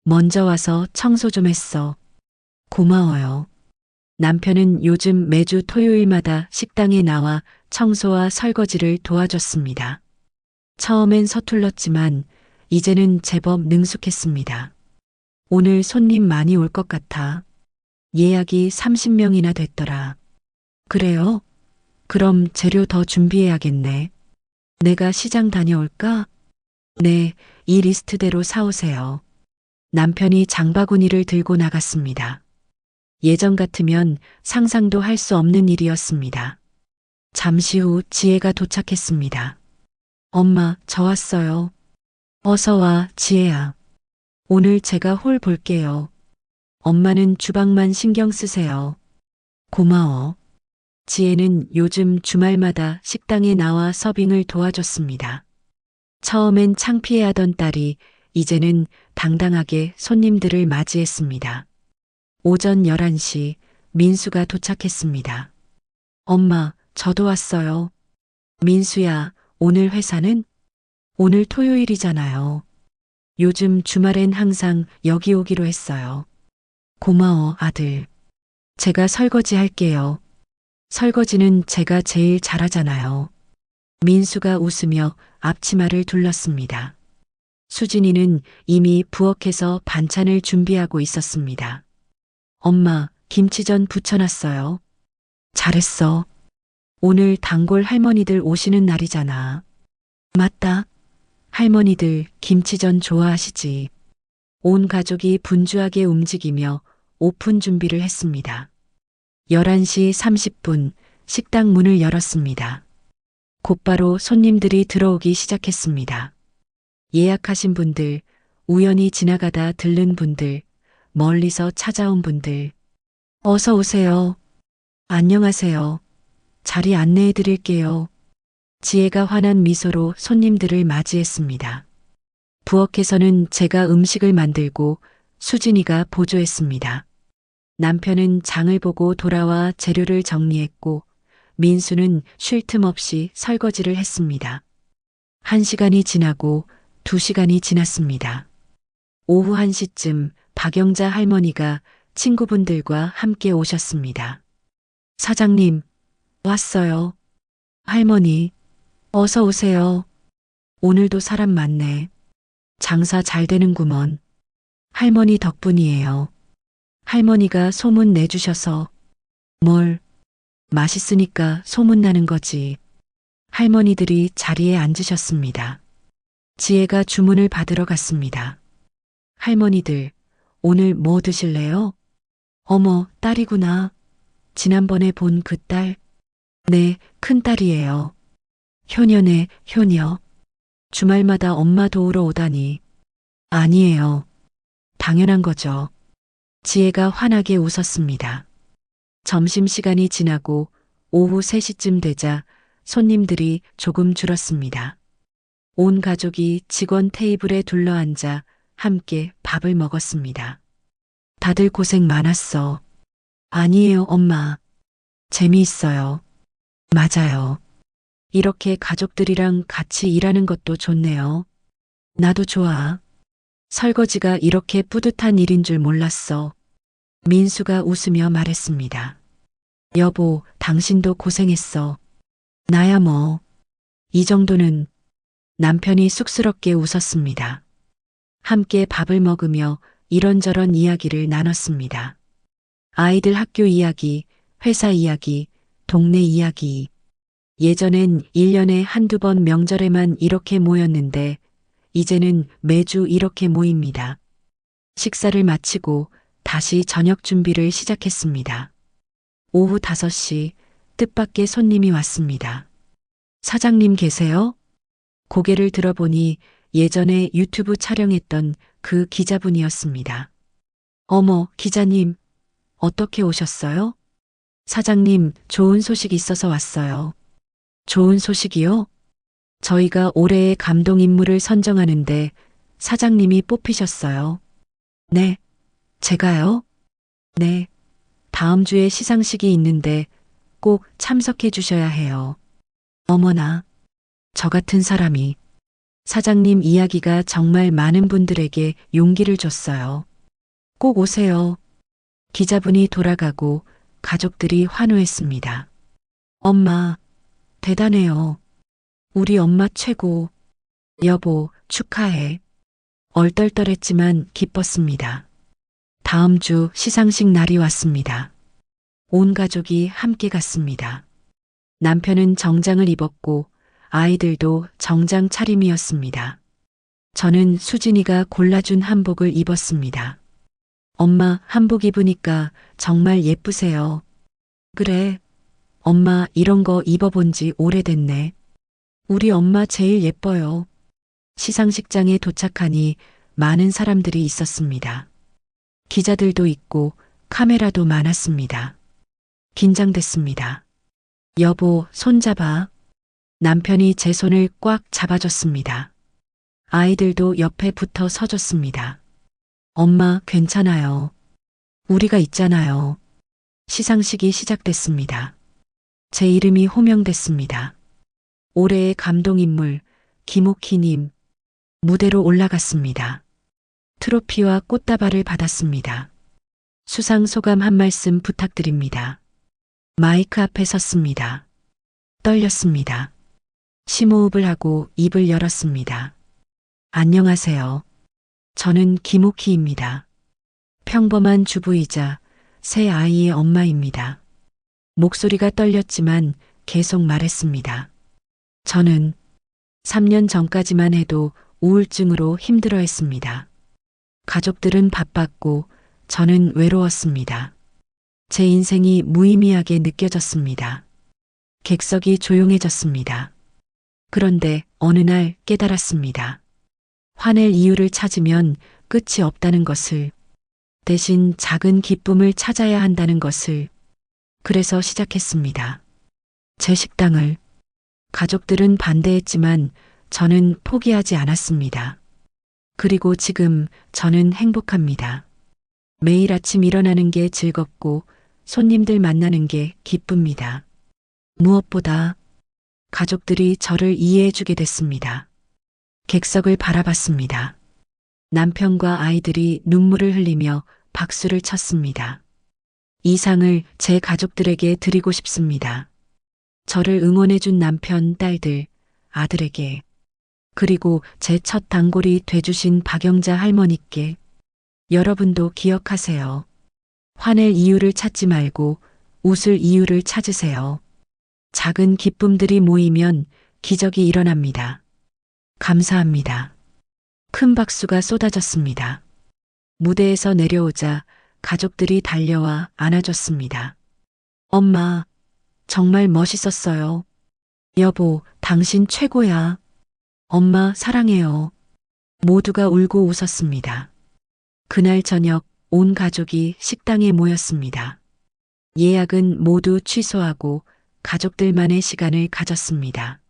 먼저 와서 청소 좀 했어. 고마워요. 남편은 요즘 매주 토요일마다 식당에 나와 청소와 설거지를 도와줬습니다. 처음엔 서툴렀지만 이제는 제법 능숙했습니다. 오늘 손님 많이 올 것 같아. 예약이 30명이나 됐더라. 그래요? 그럼 재료 더 준비해야겠네. 내가 시장 다녀올까? 네, 이 리스트대로 사오세요. 남편이 장바구니를 들고 나갔습니다. 예전 같으면 상상도 할 수 없는 일이었습니다. 잠시 후 지혜가 도착했습니다. 엄마, 저 왔어요. 어서 와, 지혜야. 오늘 제가 홀 볼게요. 엄마는 주방만 신경 쓰세요. 고마워. 지혜는 요즘 주말마다 식당에 나와 서빙을 도와줬습니다. 처음엔 창피해하던 딸이 이제는 당당하게 손님들을 맞이했습니다. 오전 11시 민수가 도착했습니다. 엄마, 저도 왔어요. 민수야, 오늘 회사는? 오늘 토요일이잖아요. 요즘 주말엔 항상 여기 오기로 했어요. 고마워, 아들. 제가 설거지 할게요. 설거지는 제가 제일 잘하잖아요. 민수가 웃으며 앞치마를 둘렀습니다. 수진이는 이미 부엌에서 반찬을 준비하고 있었습니다. 엄마, 김치전 부쳐놨어요. 잘했어. 오늘 단골 할머니들 오시는 날이잖아. 맞다. 할머니들 김치전 좋아하시지. 온 가족이 분주하게 움직이며 오픈 준비를 했습니다. 11시 30분 식당 문을 열었습니다. 곧바로 손님들이 들어오기 시작했습니다. 예약하신 분들, 우연히 지나가다 들른 분들, 멀리서 찾아온 분들. 어서 오세요. 안녕하세요. 자리 안내해 드릴게요. 지혜가 환한 미소로 손님들을 맞이했습니다. 부엌에서는 제가 음식을 만들고 수진이가 보조했습니다. 남편은 장을 보고 돌아와 재료를 정리했고 민수는 쉴 틈 없이 설거지를 했습니다. 1시간이 지나고 2시간이 지났습니다. 오후 1시쯤 박영자 할머니가 친구분들과 함께 오셨습니다. 사장님, 왔어요. 할머니, 어서 오세요. 오늘도 사람 많네. 장사 잘 되는구먼. 할머니 덕분이에요. 할머니가 소문 내주셔서. 뭘, 맛있으니까 소문나는 거지. 할머니들이 자리에 앉으셨습니다. 지혜가 주문을 받으러 갔습니다. 할머니들, 오늘 뭐 드실래요? 어머, 딸이구나. 지난번에 본 그 딸. 네, 큰딸이에요. 효녀네, 효녀. 주말마다 엄마 도우러 오다니. 아니에요. 당연한 거죠. 지혜가 환하게 웃었습니다. 점심시간이 지나고 오후 3시쯤 되자 손님들이 조금 줄었습니다. 온 가족이 직원 테이블에 둘러앉아 함께 밥을 먹었습니다. 다들 고생 많았어. 아니에요, 엄마. 재미있어요. 맞아요. 이렇게 가족들이랑 같이 일하는 것도 좋네요. 나도 좋아. 설거지가 이렇게 뿌듯한 일인 줄 몰랐어. 민수가 웃으며 말했습니다. 여보, 당신도 고생했어. 나야 뭐. 이 정도는. 남편이 쑥스럽게 웃었습니다. 함께 밥을 먹으며 이런저런 이야기를 나눴습니다. 아이들 학교 이야기, 회사 이야기, 동네 이야기. 예전엔 1년에 한두 번 명절에만 이렇게 모였는데 이제는 매주 이렇게 모입니다. 식사를 마치고 다시 저녁 준비를 시작했습니다. 오후 5시 뜻밖의 손님이 왔습니다. 사장님 계세요? 고개를 들어보니 예전에 유튜브 촬영했던 그 기자분이었습니다. 어머, 기자님, 어떻게 오셨어요? 사장님, 좋은 소식 있어서 왔어요. 좋은 소식이요? 저희가 올해의 감동 인물을 선정하는데 사장님이 뽑히셨어요. 네, 제가요? 네, 다음 주에 시상식이 있는데 꼭 참석해 주셔야 해요. 어머나, 저 같은 사람이. 사장님 이야기가 정말 많은 분들에게 용기를 줬어요. 꼭 오세요. 기자분이 돌아가고 가족들이 환호했습니다. 엄마, 대단해요. 우리 엄마 최고. 여보, 축하해. 얼떨떨했지만 기뻤습니다. 다음 주 시상식 날이 왔습니다. 온 가족이 함께 갔습니다. 남편은 정장을 입었고 아이들도 정장 차림이었습니다. 저는 수진이가 골라준 한복을 입었습니다. 엄마, 한복 입으니까 정말 예쁘세요. 그래. 엄마, 이런 거 입어본 지 오래됐네. 우리 엄마 제일 예뻐요. 시상식장에 도착하니 많은 사람들이 있었습니다. 기자들도 있고 카메라도 많았습니다. 긴장됐습니다. 여보, 손잡아. 남편이 제 손을 꽉 잡아줬습니다. 아이들도 옆에 붙어 서줬습니다. 엄마, 괜찮아요. 우리가 있잖아요. 시상식이 시작됐습니다. 제 이름이 호명됐습니다. 올해의 감동인물, 김옥희님, 무대로 올라갔습니다. 트로피와 꽃다발을 받았습니다. 수상 소감 한 말씀 부탁드립니다. 마이크 앞에 섰습니다. 떨렸습니다. 심호흡을 하고 입을 열었습니다. 안녕하세요. 저는 김옥희입니다. 평범한 주부이자 새 아이의 엄마입니다. 목소리가 떨렸지만 계속 말했습니다. 저는 3년 전까지만 해도 우울증으로 힘들어했습니다. 가족들은 바빴고 저는 외로웠습니다. 제 인생이 무의미하게 느껴졌습니다. 객석이 조용해졌습니다. 그런데 어느 날 깨달았습니다. 화낼 이유를 찾으면 끝이 없다는 것을, 대신 작은 기쁨을 찾아야 한다는 것을. 그래서 시작했습니다. 제 식당을. 가족들은 반대했지만 저는 포기하지 않았습니다. 그리고 지금 저는 행복합니다. 매일 아침 일어나는 게 즐겁고 손님들 만나는 게 기쁩니다. 무엇보다 가족들이 저를 이해해주게 됐습니다. 객석을 바라봤습니다. 남편과 아이들이 눈물을 흘리며 박수를 쳤습니다. 이 상을 제 가족들에게 드리고 싶습니다. 저를 응원해준 남편, 딸들, 아들에게, 그리고 제 첫 단골이 돼주신 박영자 할머니께. 여러분도 기억하세요. 화낼 이유를 찾지 말고 웃을 이유를 찾으세요. 작은 기쁨들이 모이면 기적이 일어납니다. 감사합니다. 큰 박수가 쏟아졌습니다. 무대에서 내려오자 가족들이 달려와 안아줬습니다. 엄마, 정말 멋있었어요. 여보, 당신 최고야. 엄마, 사랑해요. 모두가 울고 웃었습니다. 그날 저녁 온 가족이 식당에 모였습니다. 예약은 모두 취소하고 가족들만의 시간을 가졌습니다.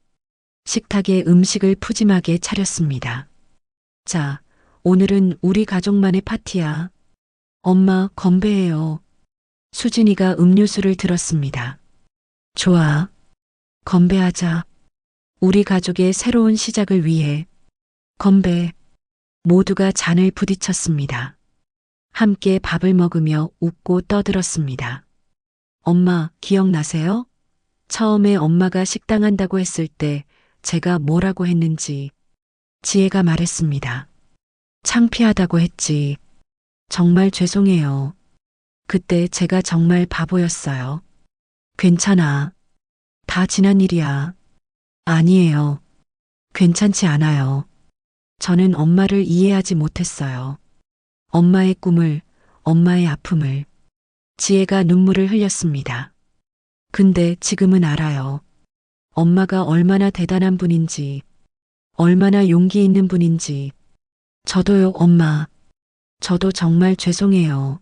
식탁에 음식을 푸짐하게 차렸습니다. 자, 오늘은 우리 가족만의 파티야. 엄마, 건배해요. 수진이가 음료수를 들었습니다. 좋아. 건배하자. 우리 가족의 새로운 시작을 위해. 건배. 모두가 잔을 부딪혔습니다. 함께 밥을 먹으며 웃고 떠들었습니다. 엄마, 기억나세요? 처음에 엄마가 식당 한다고 했을 때 제가 뭐라고 했는지. 지혜가 말했습니다. 창피하다고 했지. 정말 죄송해요. 그때 제가 정말 바보였어요. 괜찮아. 다 지난 일이야. 아니에요. 괜찮지 않아요. 저는 엄마를 이해하지 못했어요. 엄마의 꿈을, 엄마의 아픔을. 지혜가 눈물을 흘렸습니다. 근데 지금은 알아요. 엄마가 얼마나 대단한 분인지, 얼마나 용기 있는 분인지. 저도요, 엄마. 저도 정말 죄송해요.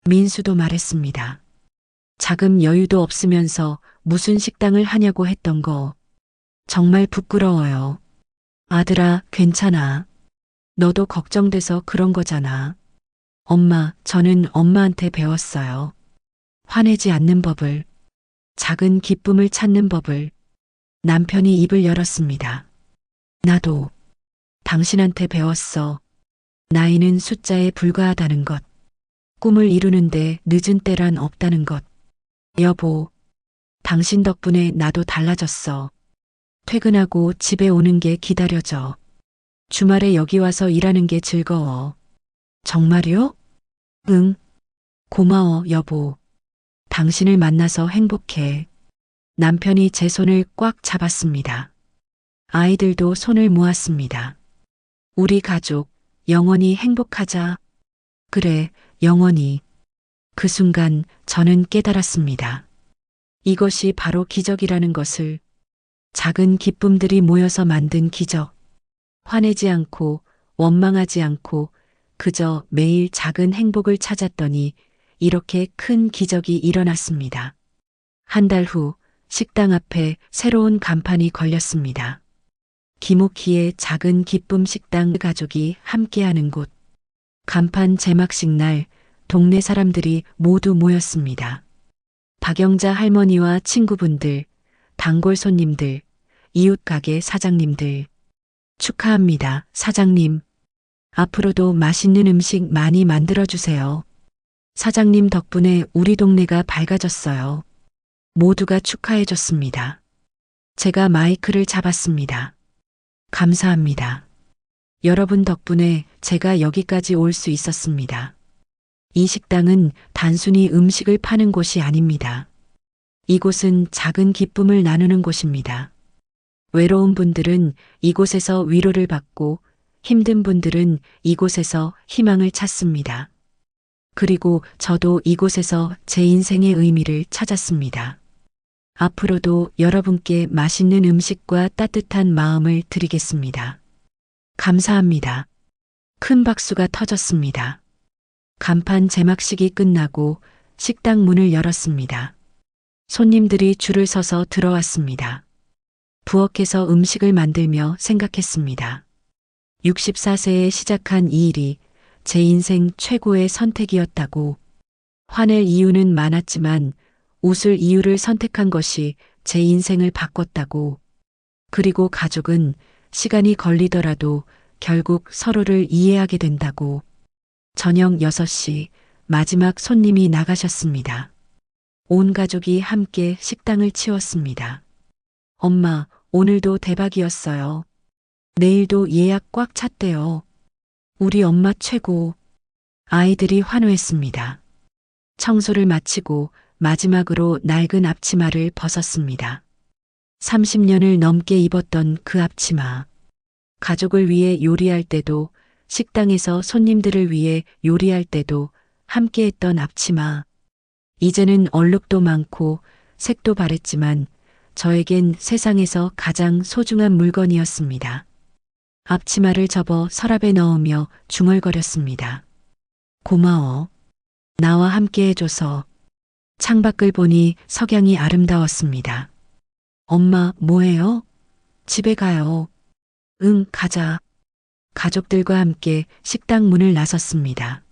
민수도 말했습니다. 자금 여유도 없으면서 무슨 식당을 하냐고 했던 거. 정말 부끄러워요. 아들아, 괜찮아. 너도 걱정돼서 그런 거잖아. 엄마, 저는 엄마한테 배웠어요. 화내지 않는 법을, 작은 기쁨을 찾는 법을. 남편이 입을 열었습니다. 나도 당신한테 배웠어. 나이는 숫자에 불과하다는 것. 꿈을 이루는데 늦은 때란 없다는 것. 여보, 당신 덕분에 나도 달라졌어. 퇴근하고 집에 오는 게 기다려져. 주말에 여기 와서 일하는 게 즐거워. 정말요? 응. 고마워, 여보. 당신을 만나서 행복해. 남편이 제 손을 꽉 잡았습니다. 아이들도 손을 모았습니다. 우리 가족, 영원히 행복하자. 그래, 영원히. 그 순간 저는 깨달았습니다. 이것이 바로 기적이라는 것을. 작은 기쁨들이 모여서 만든 기적. 화내지 않고 원망하지 않고 그저 매일 작은 행복을 찾았더니 이렇게 큰 기적이 일어났습니다. 한 달 후 식당 앞에 새로운 간판이 걸렸습니다. 김옥희의 작은 기쁨 식당 가족이 함께하는 곳. 간판 제막식 날 동네 사람들이 모두 모였습니다. 박영자 할머니와 친구분들, 단골 손님들, 이웃 가게 사장님들. 축하합니다, 사장님. 앞으로도 맛있는 음식 많이 만들어주세요. 사장님 덕분에 우리 동네가 밝아졌어요. 모두가 축하해줬습니다. 제가 마이크를 잡았습니다. 감사합니다. 여러분 덕분에 제가 여기까지 올 수 있었습니다. 이 식당은 단순히 음식을 파는 곳이 아닙니다. 이곳은 작은 기쁨을 나누는 곳입니다. 외로운 분들은 이곳에서 위로를 받고 힘든 분들은 이곳에서 희망을 찾습니다. 그리고 저도 이곳에서 제 인생의 의미를 찾았습니다. 앞으로도 여러분께 맛있는 음식과 따뜻한 마음을 드리겠습니다. 감사합니다. 큰 박수가 터졌습니다. 간판 제막식이 끝나고 식당 문을 열었습니다. 손님들이 줄을 서서 들어왔습니다. 부엌에서 음식을 만들며 생각했습니다. 64세에 시작한 이 일이 제 인생 최고의 선택이었다고. 화낼 이유는 많았지만 웃을 이유를 선택한 것이 제 인생을 바꿨다고. 그리고 가족은 시간이 걸리더라도 결국 서로를 이해하게 된다고. 저녁 6시 마지막 손님이 나가셨습니다. 온 가족이 함께 식당을 치웠습니다. 엄마, 오늘도 대박이었어요. 내일도 예약 꽉 찼대요. 우리 엄마 최고. 아이들이 환호했습니다. 청소를 마치고 마지막으로 낡은 앞치마를 벗었습니다. 30년을 넘게 입었던 그 앞치마. 가족을 위해 요리할 때도, 식당에서 손님들을 위해 요리할 때도 함께했던 앞치마. 이제는 얼룩도 많고 색도 바랬지만 저에겐 세상에서 가장 소중한 물건이었습니다. 앞치마를 접어 서랍에 넣으며 중얼거렸습니다. 고마워. 나와 함께 해줘서. 창밖을 보니 석양이 아름다웠습니다. 엄마, 뭐해요? 집에 가요. 응, 가자. 가족들과 함께 식당 문을 나섰습니다.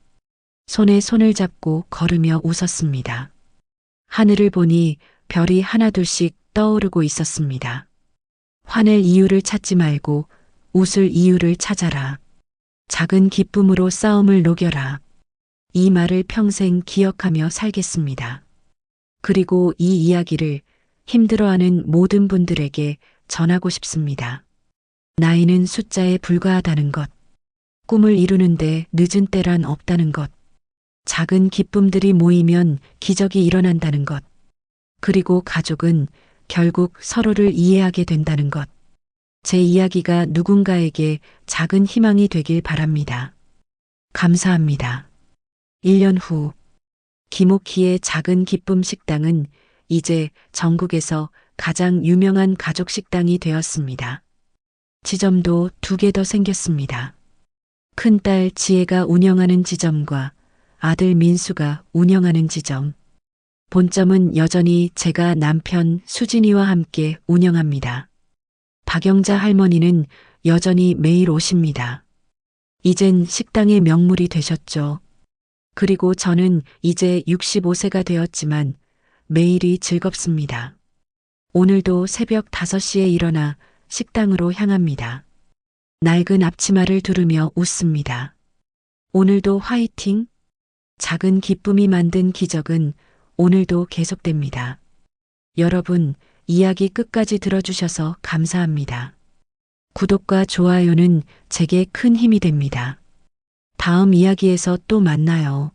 손에 손을 잡고 걸으며 웃었습니다. 하늘을 보니 별이 하나둘씩 떠오르고 있었습니다. 화낼 이유를 찾지 말고 웃을 이유를 찾아라. 작은 기쁨으로 싸움을 녹여라. 이 말을 평생 기억하며 살겠습니다. 그리고 이 이야기를 힘들어하는 모든 분들에게 전하고 싶습니다. 나이는 숫자에 불과하다는 것. 꿈을 이루는데 늦은 때란 없다는 것. 작은 기쁨들이 모이면 기적이 일어난다는 것. 그리고 가족은 결국 서로를 이해하게 된다는 것. 제 이야기가 누군가에게 작은 희망이 되길 바랍니다. 감사합니다. 1년 후, 김옥희의 작은 기쁨 식당은 이제 전국에서 가장 유명한 가족 식당이 되었습니다. 지점도 2개 더 생겼습니다. 큰딸 지혜가 운영하는 지점과 아들 민수가 운영하는 지점. 본점은 여전히 제가 남편 수진이와 함께 운영합니다. 박영자 할머니는 여전히 매일 오십니다. 이젠 식당의 명물이 되셨죠. 그리고 저는 이제 65세가 되었지만 매일이 즐겁습니다. 오늘도 새벽 5시에 일어나 식당으로 향합니다. 낡은 앞치마를 두르며 웃습니다. 오늘도 화이팅! 작은 기쁨이 만든 기적은 오늘도 계속됩니다. 여러분, 이야기 끝까지 들어주셔서 감사합니다. 구독과 좋아요는 제게 큰 힘이 됩니다. 다음 이야기에서 또 만나요.